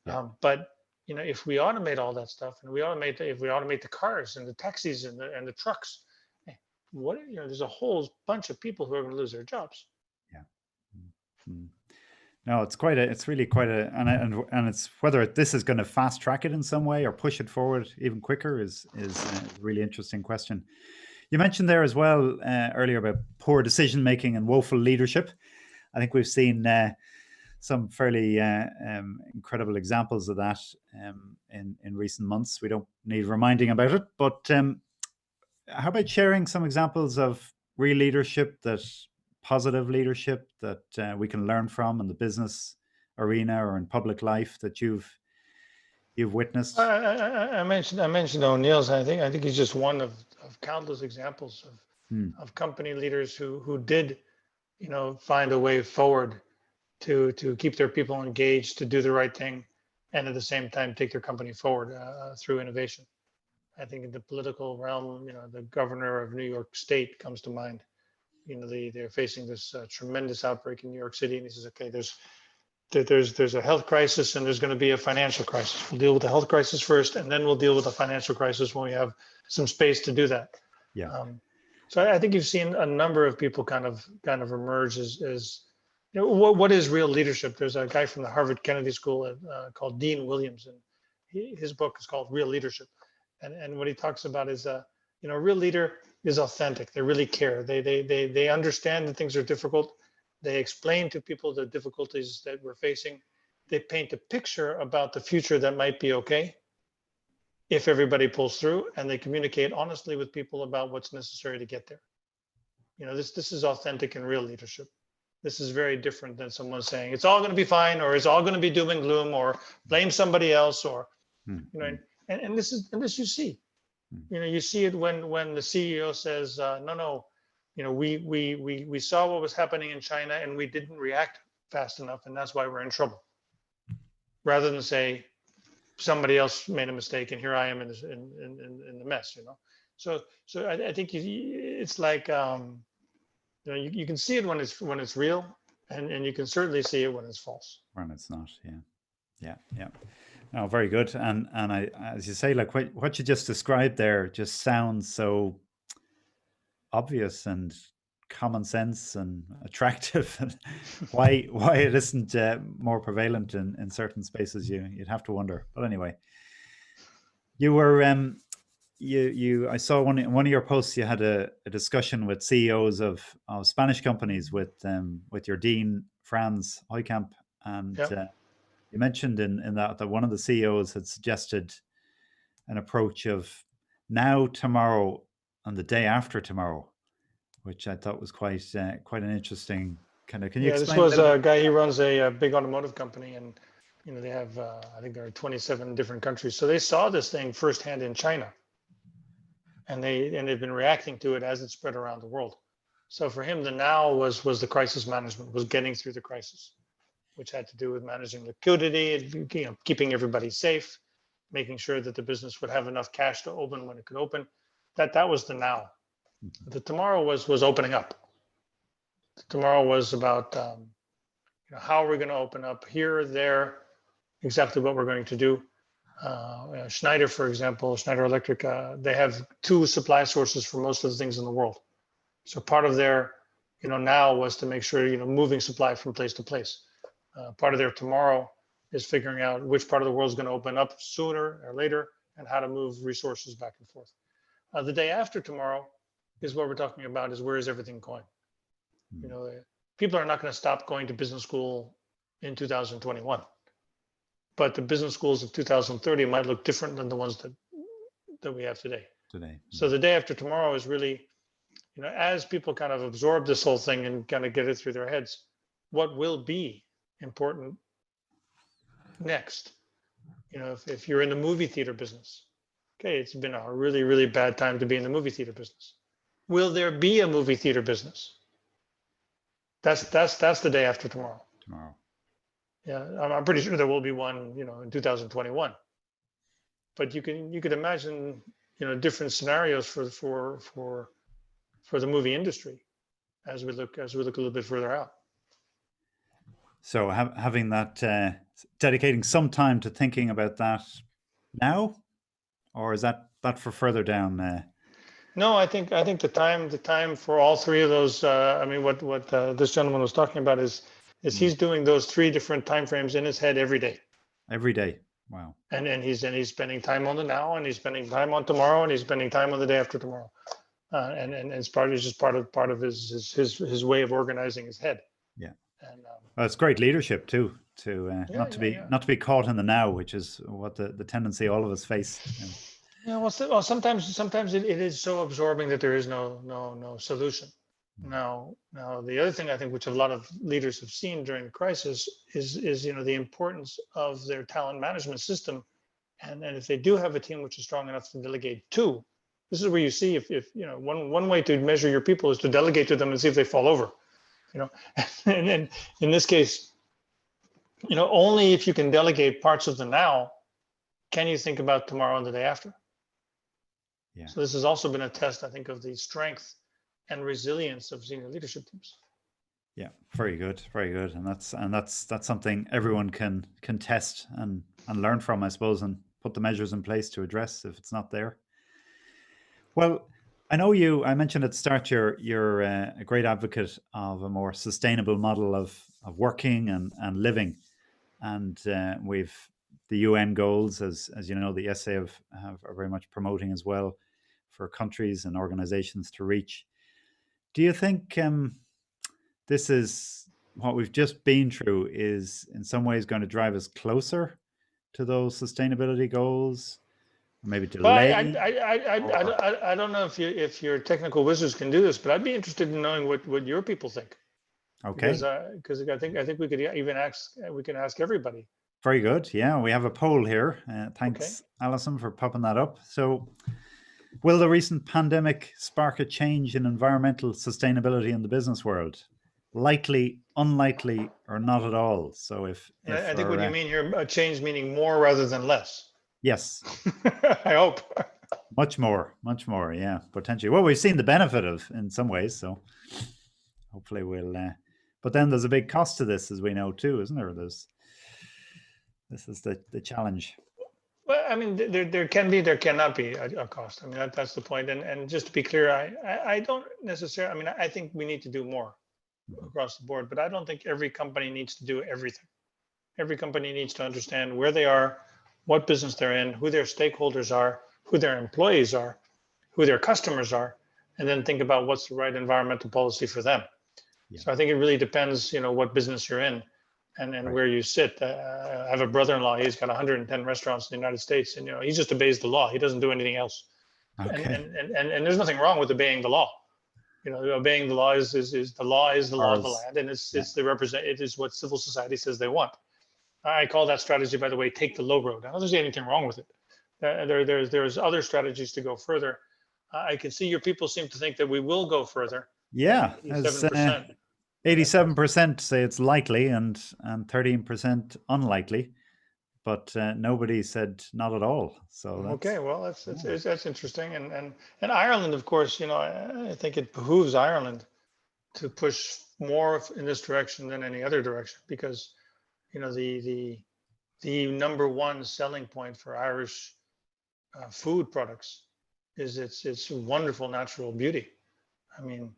Yeah. But if we automate all that stuff, and if we automate the cars and the taxis and the trucks, there's a whole bunch of people who are going to lose their jobs. Yeah. No, it's really quite a, and it's whether this is going to fast track it in some way or push it forward even quicker is a really interesting question. You mentioned there as well earlier about poor decision making and woeful leadership. I think we've seen some fairly incredible examples of that in recent months. We don't need reminding about it, but how about sharing some examples of real leadership, positive leadership that we can learn from in the business arena or in public life that you've witnessed? I mentioned O'Neill's. I think he's just one of countless examples of company leaders who did, find a way forward to keep their people engaged, to do the right thing, and at the same time take their company forward through innovation. I think in the political realm, the governor of New York State comes to mind. They're facing this tremendous outbreak in New York City, and he says, okay, there's a health crisis and there's going to be a financial crisis. We'll deal with the health crisis first, and then we'll deal with the financial crisis when we have some space to do that. Yeah. So I think you've seen a number of people kind of emerge as what is real leadership. There's a guy from the Harvard Kennedy School called Dean Williams, and his book is called Real Leadership. And what he talks about is, a real leader is authentic. They really care. They understand that things are difficult. They explain to people the difficulties that we're facing. They paint a picture about the future that might be okay if everybody pulls through, and they communicate honestly with people about what's necessary to get there. This is authentic and real leadership. This is very different than someone saying it's all going to be fine, or it's all going to be doom and gloom, or blame somebody else, or and this you see. You see it when the CEO says, no, we saw what was happening in China and we didn't react fast enough, and that's why we're in trouble. Rather than say somebody else made a mistake and here I am in the mess, So I think it's like you can see it when it's real, and you can certainly see it when it's false. When it's not, yeah. No, very good. And I, as you say, like what you just described there, just sounds so obvious and common sense and attractive. why it isn't more prevalent in certain spaces? You'd have to wonder. But anyway, you were I saw one of your posts. You had a discussion with CEOs of Spanish companies with your dean Franz Heukamp, and you mentioned in that one of the CEOs had suggested an approach of now, tomorrow, and the day after tomorrow, which I thought was quite an interesting kind of. Can you explain? This was a guy. He runs a big automotive company, and they have I think there are 27 different countries. So they saw this thing firsthand in China. And they've been reacting to it as it spread around the world. So for him, the now was the crisis management, was getting through the crisis, which had to do with managing liquidity, and keeping everybody safe, making sure that the business would have enough cash to open when it could open. That was the now. The tomorrow was opening up. The tomorrow was about how are we going to open up here, there, exactly what we're going to do. Schneider, for example, Schneider Electric, they have 2 supply sources for most of the things in the world. So part of their, now was to make sure, moving supply from place to place. Part of their tomorrow is figuring out which part of the world is going to open up sooner or later, and how to move resources back and forth. The day after tomorrow is what we're talking about, is where is everything going? People are not going to stop going to business school in 2021. But the business schools of 2030 might look different than the ones that we have today. So the day after tomorrow is really, as people kind of absorb this whole thing and kind of get it through their heads, what will be important next? If you're in the movie theater business, okay, it's been a really, really bad time to be in the movie theater business. Will there be a movie theater business? That's the day after tomorrow. Yeah, I'm pretty sure there will be one, in 2021. But you could imagine, different scenarios for the movie industry as we look a little bit further out. So having that, dedicating some time to thinking about that now, or is that for further down? No, I think the time for all 3 of those. What this gentleman was talking about is he's doing those 3 different timeframes in his head every day. Every day, wow! And he's spending time on the now, and he's spending time on tomorrow, and he's spending time on the day after tomorrow. And it's just part of his way of organizing his head. Yeah, and it's great leadership too. Not to be caught in the now, which is what the tendency all of us face. Yeah, well, sometimes it is so absorbing that there is no solution. Now, the other thing I think, which a lot of leaders have seen during the crisis, is the importance of their talent management system, and if they do have a team which is strong enough to delegate to, this is where you see if one way to measure your people is to delegate to them and see if they fall over, and then in this case, only if you can delegate parts of the now can you think about tomorrow and the day after. Yeah. So this has also been a test, I think, of the strength and resilience of senior leadership teams. Yeah, very good, and that's something everyone can test and learn from, I suppose, and put the measures in place to address if it's not there. Well, I know I mentioned at the start you're a great advocate of a more sustainable model of working and living, and we've the UN goals, as you know, the SA are very much promoting as well for countries and organizations to reach. Do you think this is what we've just been through is in some ways going to drive us closer to those sustainability goals? Or maybe Well, delay? I don't know if your technical wizards can do this, but I'd be interested in knowing what your people think. Okay. Because I think we could even ask everybody. Very good. Yeah, we have a poll here. Thanks, Alison, for popping that up. So, will the recent pandemic spark a change in environmental sustainability in the business world? Likely, unlikely, or not at all? So, if I think what you mean here, a change meaning more rather than less. Yes. I hope. Much more, yeah, potentially. Well, we've seen the benefit of in some ways, so hopefully we'll. But then there's a big cost to this, as we know too, isn't there? This is the challenge. Well, I mean, there can be, there cannot be a cost. I mean, that's the point. And just to be clear, I don't necessarily. I mean, I think we need to do more across the board, but I don't think every company needs to do everything. Every company needs to understand where they are, what business they're in, who their stakeholders are, who their employees are, who their customers are, and then think about what's the right environmental policy for them. Yeah. So I think it really depends, what business you're in and right. Where you sit. I have a brother-in-law, he's got 110 restaurants in the United States, and he just obeys the law. He doesn't do anything else. Okay. And there's nothing wrong with obeying the law. Obeying the law is the law is the law of the land, and it's it is what civil society says they want. I call that strategy, by the way, take the low road. I don't see anything wrong with it. There's other strategies to go further. I can see your people seem to think that we will go further. Yeah, 87% say it's likely and 13% unlikely, but nobody said not at all. So okay, well that's interesting. And Ireland, of course, I think it behooves Ireland to push more in this direction than any other direction, because the number one selling point for Irish food products is its wonderful natural beauty. I mean,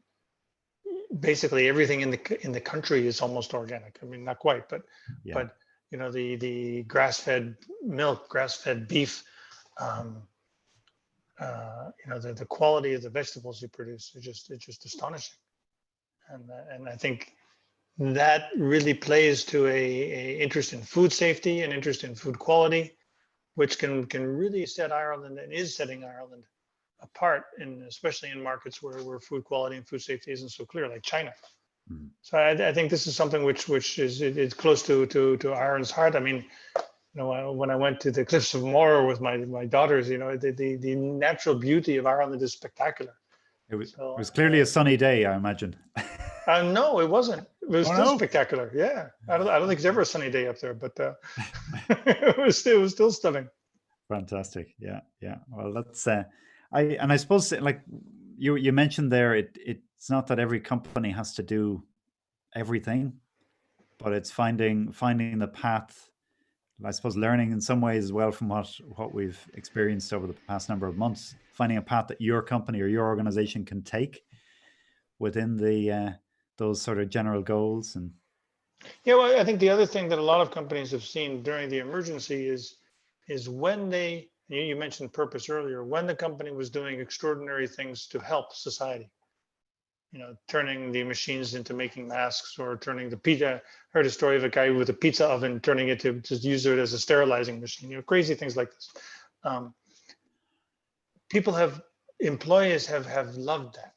basically everything in the country is almost organic. I mean, not quite, but the grass-fed milk, grass-fed beef, the quality of the vegetables you produce is just astonishing, and I think that really plays to a interest in food safety and interest in food quality, which can really set Ireland and is setting Ireland apart, especially in markets where food quality and food safety isn't so clear, like China. Mm-hmm. So I think this is something which is close to Ireland's heart. I mean, when I went to the Cliffs of Moher with my daughters, the natural beauty of Ireland is spectacular. It was clearly a sunny day, I imagine. No, it wasn't. It was still spectacular. Yeah, I don't think it's ever a sunny day up there, but it was still stunning. Fantastic. Yeah. Well, that's I suppose, like you mentioned there, it's not that every company has to do everything, but it's finding the path. I suppose learning in some ways as well from what we've experienced over the past number of months, finding a path that your company or your organization can take within those sort of general goals. And well, I think the other thing that a lot of companies have seen during the emergency is when you mentioned purpose earlier, when the company was doing extraordinary things to help society, turning the machines into making masks, or turning the pizza. I heard a story of a guy with a pizza oven turning it to just use it as a sterilizing machine, crazy things like this. Employees have loved that.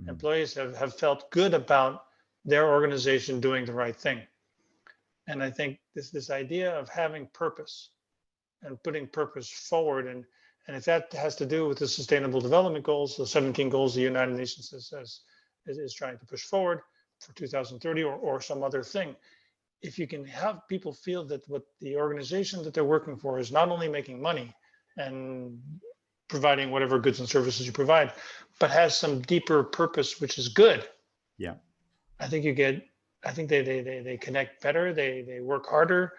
Mm. Employees have felt good about their organization doing the right thing. And I think this idea of having purpose and putting purpose forward, and if that has to do with the Sustainable Development Goals, the 17 goals the United Nations is trying to push forward for 2030 or some other thing, if you can have people feel that what the organization that they're working for is not only making money and providing whatever goods and services you provide, but has some deeper purpose, which is good. Yeah. I think they connect better, they work harder,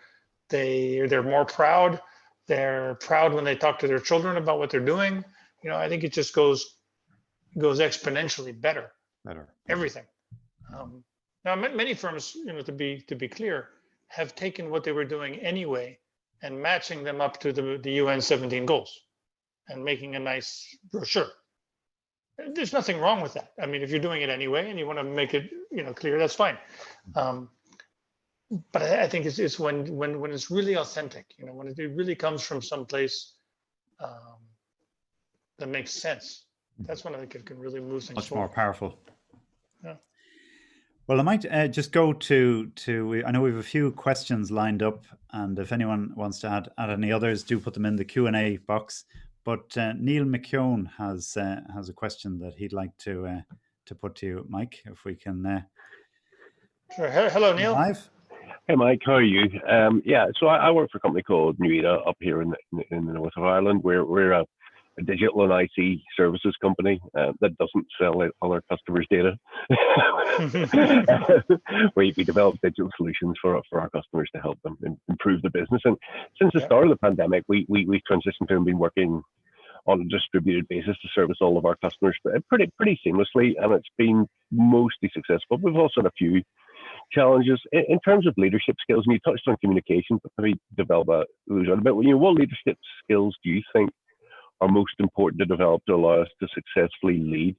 they're more proud. They're proud when they talk to their children about what they're doing. I think it just goes exponentially better. Everything. Now, many firms, to be clear, have taken what they were doing anyway and matching them up to the UN 17 goals and making a nice brochure. There's nothing wrong with that. I mean, if you're doing it anyway and you want to make it, clear, that's fine. But I think it's when it's really authentic, when it really comes from someplace that makes sense. That's when I think it can really move things much forward. more powerful. Yeah. Well, I might just go to I know we have a few questions lined up, and if anyone wants to add any others, do put them in the Q&A box. But Neil McKeown has a question that he'd like to put to you, Mike, if we can. Sure. Hello, Neil. Live. Hey, Mike, how are you? So I work for a company called Nuida up here in the north of Ireland. We're a digital and IT services company that doesn't sell other customers' data. we develop digital solutions for our customers to help them improve the business. And since the start of the pandemic, we've transitioned to and been working on a distributed basis to service all of our customers pretty seamlessly, and it's been mostly successful. We've also had a few challenges in terms of leadership skills, and you touched on communication, but maybe develop those out a bit. What leadership skills do you think are most important to develop to allow us to successfully lead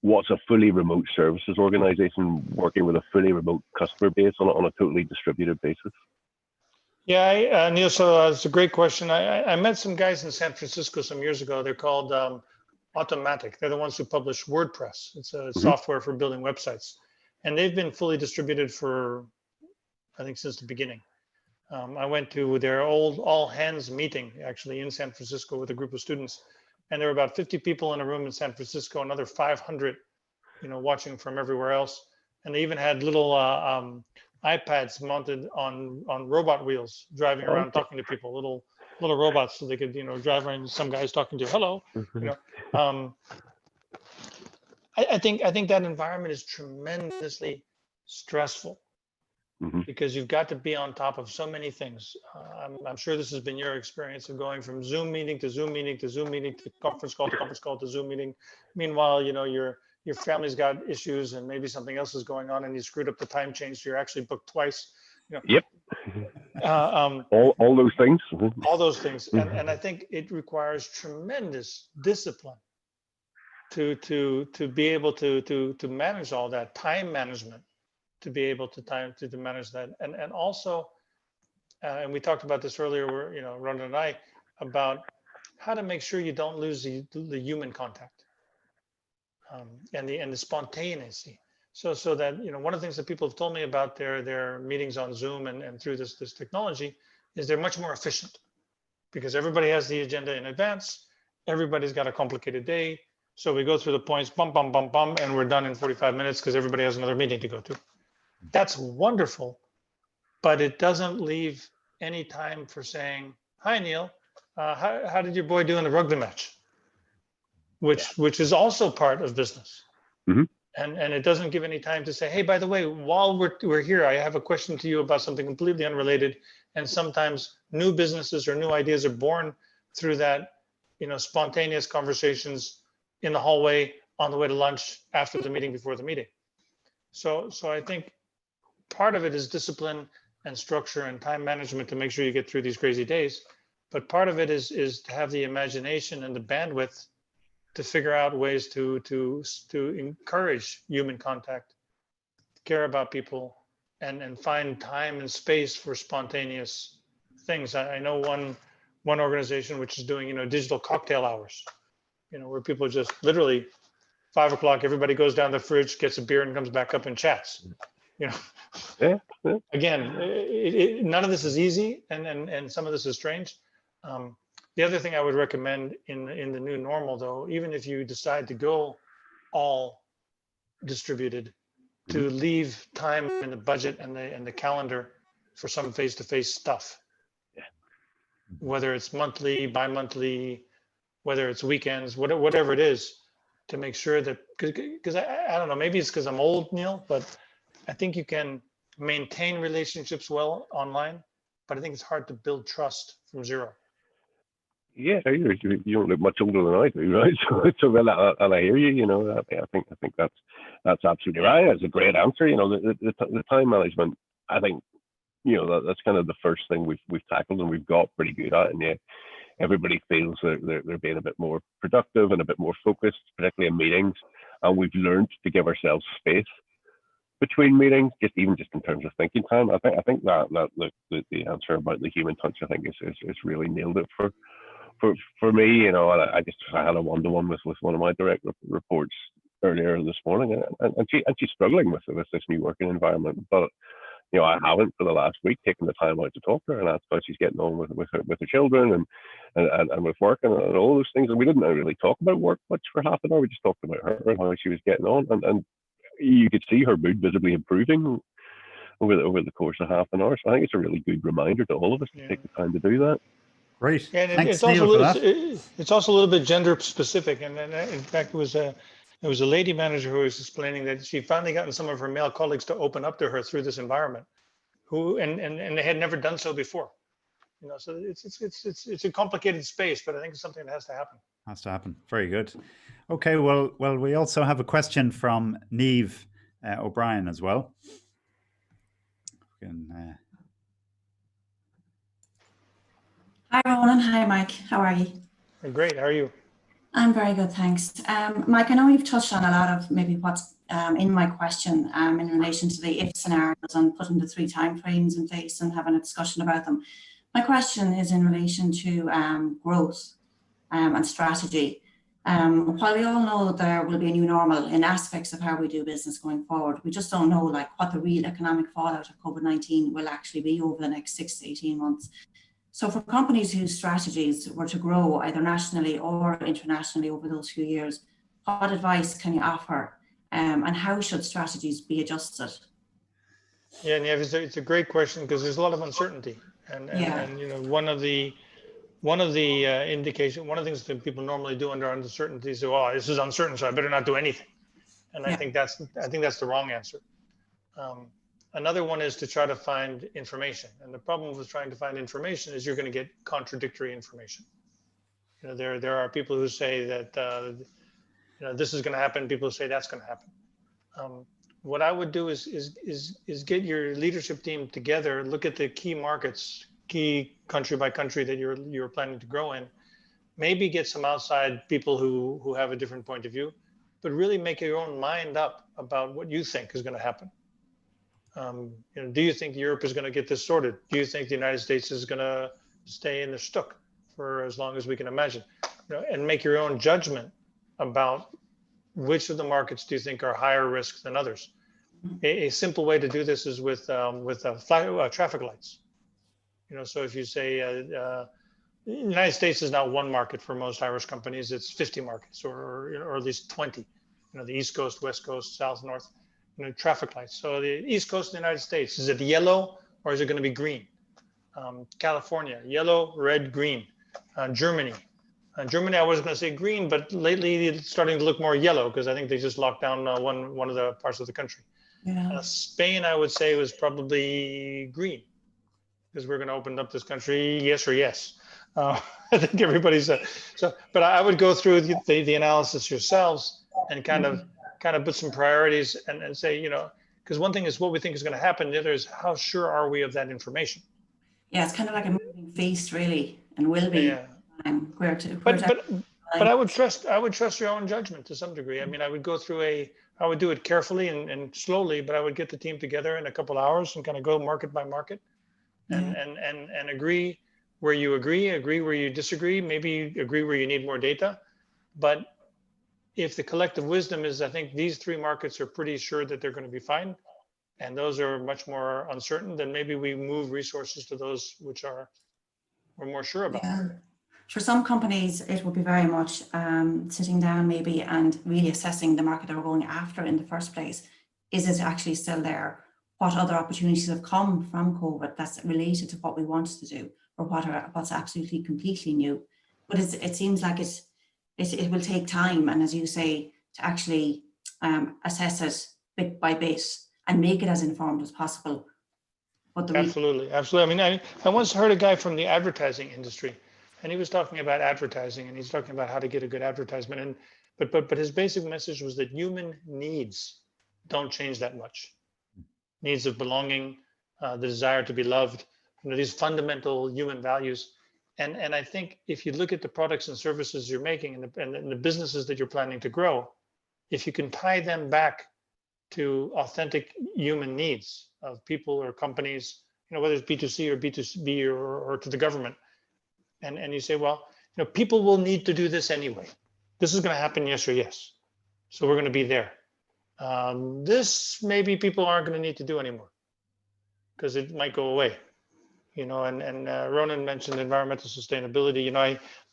what's a fully remote services organization working with a fully remote customer base on a totally distributed basis? Yeah, Neil, so it's a great question. I met some guys in San Francisco some years ago. They're called Automatic. They're the ones who publish WordPress. It's a software for building websites. And they've been fully distributed for, I think, since the beginning. I went to their old all hands meeting actually in San Francisco with a group of students, and there were about 50 people in a room in San Francisco, another 500, watching from everywhere else. And they even had little iPads mounted on robot wheels, driving around talking to people, little robots, so they could drive around. Some guys talking to hello. I think that environment is tremendously stressful. Because you've got to be on top of so many things. I'm sure this has been your experience of going from Zoom meeting to Zoom meeting to Zoom meeting to conference call to conference call to Zoom meeting. Meanwhile, your family's got issues and maybe something else is going on and you screwed up the time change, so you're actually booked twice. Yep. All those things. All those things, and I think it requires tremendous discipline to be able to manage all that time management. To be able to manage that, and also, and we talked about this earlier, where Rhonda and I, about how to make sure you don't lose the human contact, and the spontaneity. So that one of the things that people have told me about their meetings on Zoom and through this technology is they're much more efficient because everybody has the agenda in advance. Everybody's got a complicated day, so we go through the points, bum bum bum bum, and we're done in 45 minutes because everybody has another meeting to go to. That's wonderful, but it doesn't leave any time for saying, "Hi, Neil, how did your boy do in the rugby match?" Which is also part of business, and it doesn't give any time to say, "Hey, by the way, while we're here, I have a question to you about something completely unrelated." And sometimes new businesses or new ideas are born through that, spontaneous conversations in the hallway, on the way to lunch, after the meeting, before the meeting. So I think part of it is discipline and structure and time management to make sure you get through these crazy days. But part of it is to have the imagination and the bandwidth to figure out ways to encourage human contact, care about people, and find time and space for spontaneous things. I know one organization which is doing digital cocktail hours, where people just literally 5 o'clock, everybody goes down the fridge, gets a beer, and comes back up and chats. Again, none of this is easy, and some of this is strange. The other thing I would recommend in the new normal, though, even if you decide to go all distributed, to leave time in the budget and the calendar for some face-to-face stuff. Whether it's monthly, bi-monthly, whether it's weekends, whatever it is, to make sure that, because I don't know, maybe it's because I'm old, Neil, but I think you can maintain relationships well online, but I think it's hard to build trust from zero. Yeah, you don't look much older than I do, right? So well, and I hear you. I think that's absolutely right. That's a great answer. The time management, I think, that's kind of the first thing we've tackled and we've got pretty good at. And yeah, everybody feels that they're being a bit more productive and a bit more focused, particularly in meetings. And we've learned to give ourselves space between meetings, just in terms of thinking time. I think that the answer about the human touch, I think is really nailed it for me. And I had a one-to-one with one of my direct reports earlier this morning, and she's struggling with this new working environment, but I haven't for the last week taken the time out to talk to her and ask how she's getting on with her children and with work and all those things. And we didn't really talk about work much for half an hour. We just talked about her and how she was getting on, and you could see her mood visibly improving over the course of half an hour. So I think it's a really good reminder to all of us to take the time to do that. Great. And Thanks, Neil, for that. it's also a little bit gender specific. And in fact, it was a lady manager who was explaining that she finally gotten some of her male colleagues to open up to her through this environment, and they had never done so before. So it's a complicated space, but I think it's something that has to happen. Has to happen. Very good. Okay. Well, we also have a question from Neve O'Brien as well. Hi, Ronan. Hi, Mike. How are you? Great. How are you? I'm very good, thanks. Mike, I know you've touched on a lot of maybe what's in my question in relation to the if scenarios and putting the 3 time frames in place and having a discussion about them. My question is in relation to growth and strategy. While we all know that there will be a new normal in aspects of how we do business going forward, we just don't know what the real economic fallout of COVID-19 will actually be over the next 6 to 18 months. So for companies whose strategies were to grow either nationally or internationally over those few years, what advice can you offer and how should strategies be adjusted? Yeah, Neve, it's a great question because there's a lot of uncertainty. And one of the indication, one of the things that people normally do under uncertainty is, oh, this is uncertain, so I better not do anything. And I think that's the wrong answer. Another one is to try to find information. And the problem with trying to find information is you're going to get contradictory information. There are people who say that this is going to happen. People who say that's going to happen. What I would do is get your leadership team together, look at the key markets, key country by country that you're planning to grow in. Maybe get some outside people who have a different point of view, but really make your own mind up about what you think is going to happen. Do you think Europe is going to get this sorted? Do you think the United States is going to stay in the stuck for as long as we can imagine? And make your own judgment about which of the markets do you think are higher risk than others. A simple way to do this is with traffic lights. So if you say the United States is now one market for most Irish companies, it's 50 markets or at least 20. The East Coast, West Coast, South, North. Traffic lights. So the East Coast of the United States, is it yellow or is it going to be green? California, yellow, red, green. Germany. Germany, I was going to say green, but lately it's starting to look more yellow because I think they just locked down one of the parts of the country. Yeah. Spain, I would say, was probably green because we're going to open up this country, yes or yes. I think everybody's so. But I would go through the analysis yourselves and kind of put some priorities and say, because one thing is what we think is going to happen. The other is how sure are we of that information? Yeah, it's kind of like a moving feast, really, and will be. Yeah. But I would trust your own judgment to some degree. I mean, I would go through I would do it carefully and slowly, but I would get the team together in a couple hours and kind of go market by market, and agree where you agree where you disagree, maybe agree where you need more data, but if the collective wisdom is, I think these 3 markets are pretty sure that they're going to be fine, and those are much more uncertain, then maybe we move resources to those which we're more sure about. Yeah. For some companies, it would be very much sitting down maybe and really assessing the market that we're going after in the first place. Is it actually still there? What other opportunities have come from COVID that's related to what we wanted to do, or what's absolutely completely new? But it seems like it will take time, and as you say, to actually assess it bit by bit and make it as informed as possible. But Absolutely. I mean, I once heard a guy from the advertising industry, and he was talking about advertising, and he's talking about how to get a good advertisement. But his basic message was that human needs don't change that much. Needs of belonging, the desire to be loved, these fundamental human values. And I think if you look at the products and services you're making and the businesses that you're planning to grow, if you can tie them back to authentic human needs of people or companies, whether it's B2C or B2B or to the government, and you say, well, people will need to do this anyway. This is going to happen, yes or yes. So we're going to be there. This maybe people aren't going to need to do anymore because it might go away. And Ronan mentioned environmental sustainability.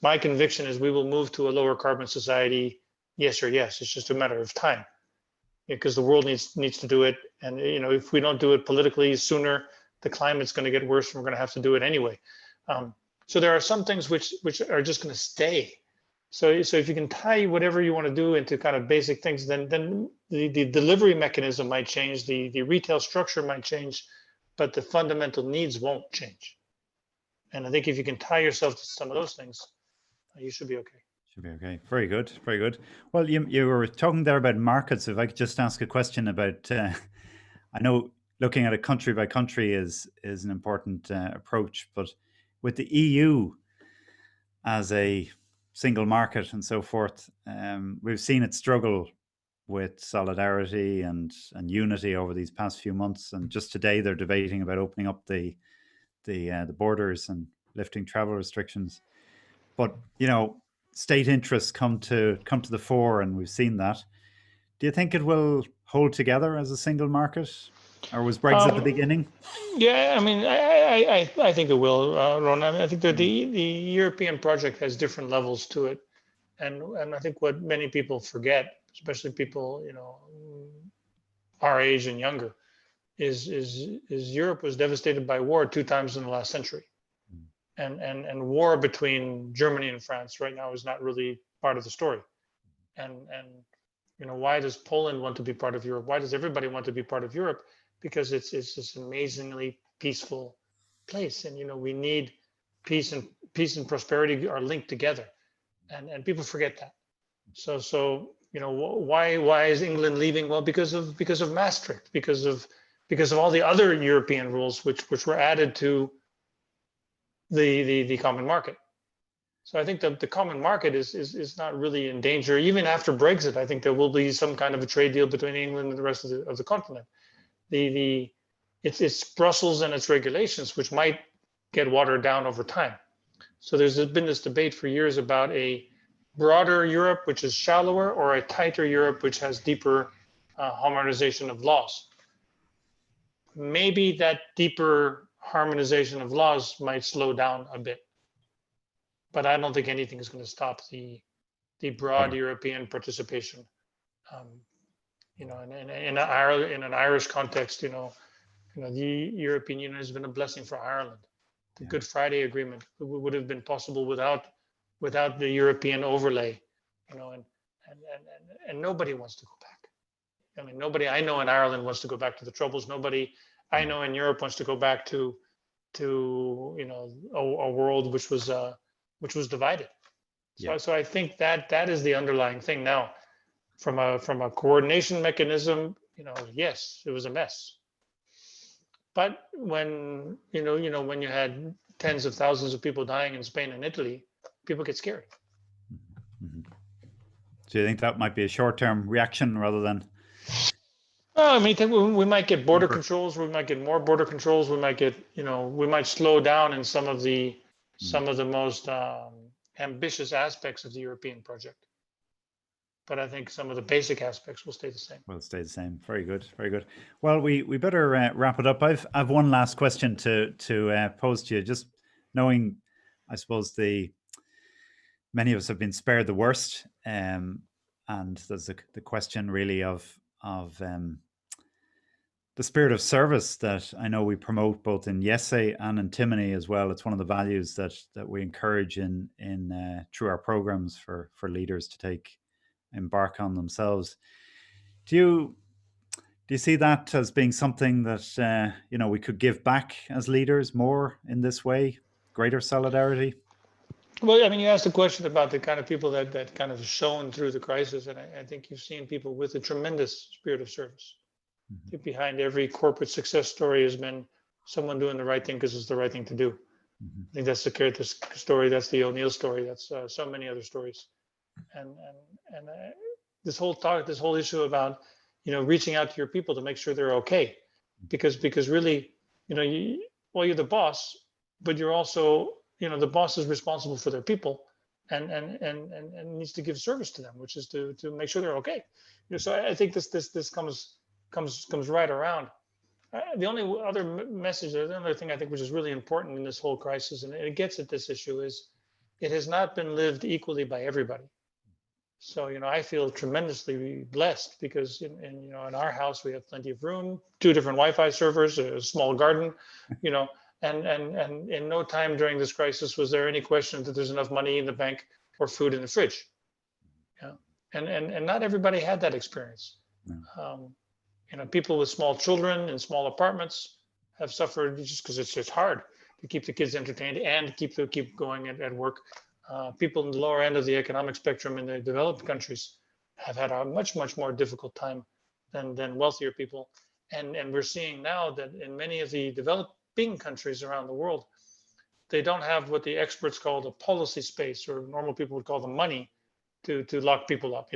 My conviction is we will move to a lower carbon society, yes or yes. It's just a matter of time, because the world needs to do it. And if we don't do it politically sooner, the climate's going to get worse, and we're going to have to do it anyway. So there are some things which are just going to stay. So if you can tie whatever you want to do into kind of basic things, then the delivery mechanism might change, the retail structure might change, but the fundamental needs won't change. And I think if you can tie yourself to some of those things, you should be okay. Should be okay. Very good. Very good. Well, you were talking there about markets. If I could just ask a question about, I know looking at it country by country is an important approach, but with the EU as a single market and so forth, we've seen it struggle with solidarity and unity over these past few months. And just today, they're debating about opening up the borders and lifting travel restrictions. But state interests come to the fore, and we've seen that. Do you think it will hold together as a single market, or was Brexit the beginning? Yeah, I mean, I think it will, Ron. I mean, I think that the European project has different levels to it, and I think what many people forget, especially people our age and younger, is Europe was devastated by war 2 times in the last century. And war between Germany and France right now is not really part of the story. And why does Poland want to be part of Europe? Why does everybody want to be part of Europe? Because it's this amazingly peaceful place, and we need peace and prosperity are linked together, and people forget that. So why is England leaving? Well, because of Maastricht, because of all the other European rules which were added to the common market. So I think the common market is not really in danger. Even after Brexit, I think there will be some kind of a trade deal between England and the rest of the continent. It's Brussels and its regulations which might get watered down over time. So there's been this debate for years about a broader Europe, which is shallower, or a tighter Europe, which has deeper harmonization of laws. Maybe that deeper harmonization of laws might slow down a bit, but I don't think anything is going to stop the broad European participation. In an Irish context, the European Union has been a blessing for Ireland. The Good Friday Agreement would have been possible without the European overlay, and nobody wants to go back. I mean, nobody I know in Ireland wants to go back to the Troubles. Nobody I know in Europe wants to go back to a world which was divided. So I think that is the underlying thing now. From a coordination mechanism, yes, it was a mess. But when when you had tens of thousands of people dying in Spain and Italy, people get scared. Mm-hmm. So you think that might be a short-term reaction rather than? Well, I mean, we might get border controls. We might get more border controls. We might get, we might slow down in some of the most ambitious aspects of the European project. But I think some of the basic aspects will stay the same. Will stay the same. Very good. Very good. Well, we better wrap it up. I've one last question to pose to you. Just knowing, I suppose many of us have been spared the worst, and there's the question really of the spirit of service that I know we promote both in Yesse and in Timony as well. It's one of the values that we encourage in through our programs for leaders to embark on themselves. Do you see that as being something that we could give back as leaders more in this way, greater solidarity? Well, I mean, you asked a question about the kind of people that kind of shone through the crisis, and I think you've seen people with a tremendous spirit of service. Mm-hmm. Behind every corporate success story has been someone doing the right thing because it's the right thing to do. Mhm. I think that's the Curtis story. That's the O'Neill story. That's so many other stories. And this whole issue about, reaching out to your people to make sure they're okay, because really, you're the boss, but you're also, the boss is responsible for their people, and needs to give service to them, which is to make sure they're okay. So I think this comes right around. The only other message, or the other thing I think which is really important in this whole crisis, and it gets at this issue, is it has not been lived equally by everybody. So, I feel tremendously blessed because in our house we have plenty of room, 2 different Wi-Fi servers, a small garden, and in no time during this crisis was there any question that there's enough money in the bank or food in the fridge. Yeah, and not everybody had that experience. No. People with small children in small apartments have suffered just because it's just hard to keep the kids entertained and keep going at work. People in the lower end of the economic spectrum in the developed countries have had a much more difficult time than wealthier people. And we're seeing now that in many of the developing countries around the world, they don't have what the experts call the policy space, or normal people would call the money, to lock people up.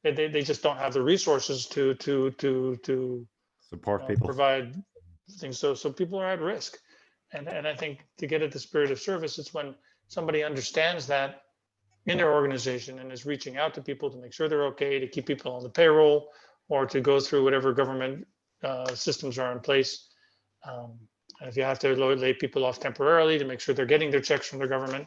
They just don't have the resources to Support people. provide things. So people are at risk. And I think to get at the spirit of service, it's when somebody understands that in their organization and is reaching out to people to make sure they're okay, to keep people on the payroll, or to go through whatever government systems are in place. And if you have to lay people off temporarily to make sure they're getting their checks from the government,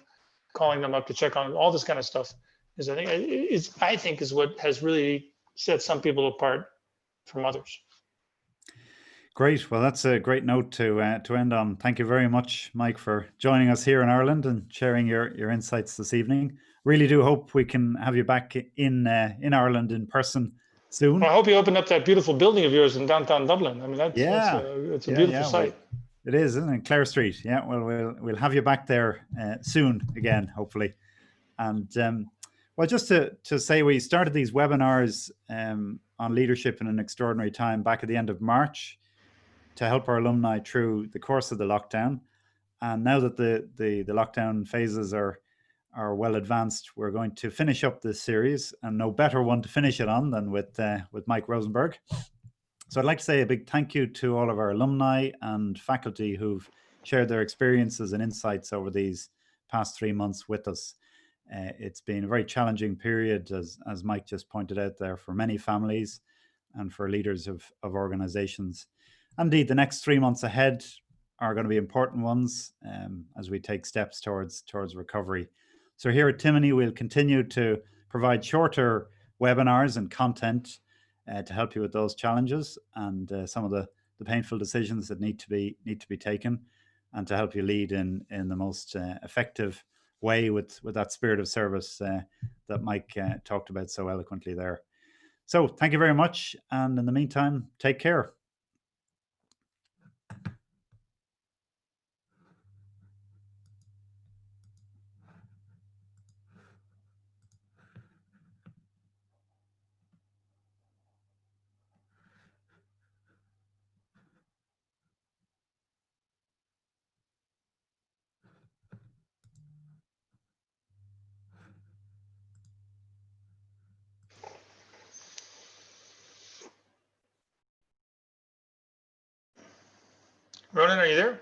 calling them up to check on all this kind of stuff, I think is what has really set some people apart from others. Great. Well, that's a great note to end on. Thank you very much, Mike, for joining us here in Ireland and sharing your insights this evening. Really do hope we can have you back in Ireland in person soon. Well, I hope you open up that beautiful building of yours in downtown Dublin. I mean, it's a beautiful site. It is, isn't it? Clare Street. Yeah. Well, we'll have you back there soon again, hopefully. And well, just to say, we started these webinars on leadership in an extraordinary time back at the end of March to help our alumni through the course of the lockdown. And now that the lockdown phases are well advanced, we're going to finish up this series, and no better one to finish it on than with Mike Rosenberg. So I'd like to say a big thank you to all of our alumni and faculty who've shared their experiences and insights over these past 3 months with us. It's been a very challenging period, as Mike just pointed out there, for many families and for leaders of organizations. Indeed, the next 3 months ahead are going to be important ones as we take steps towards recovery. So here at Timony, we'll continue to provide shorter webinars and content to help you with those challenges and some of the painful decisions that need to be taken, and to help you lead in the most effective way with that spirit of service that Mike talked about so eloquently there. So thank you very much, and in the meantime, take care. Ronan, are you there?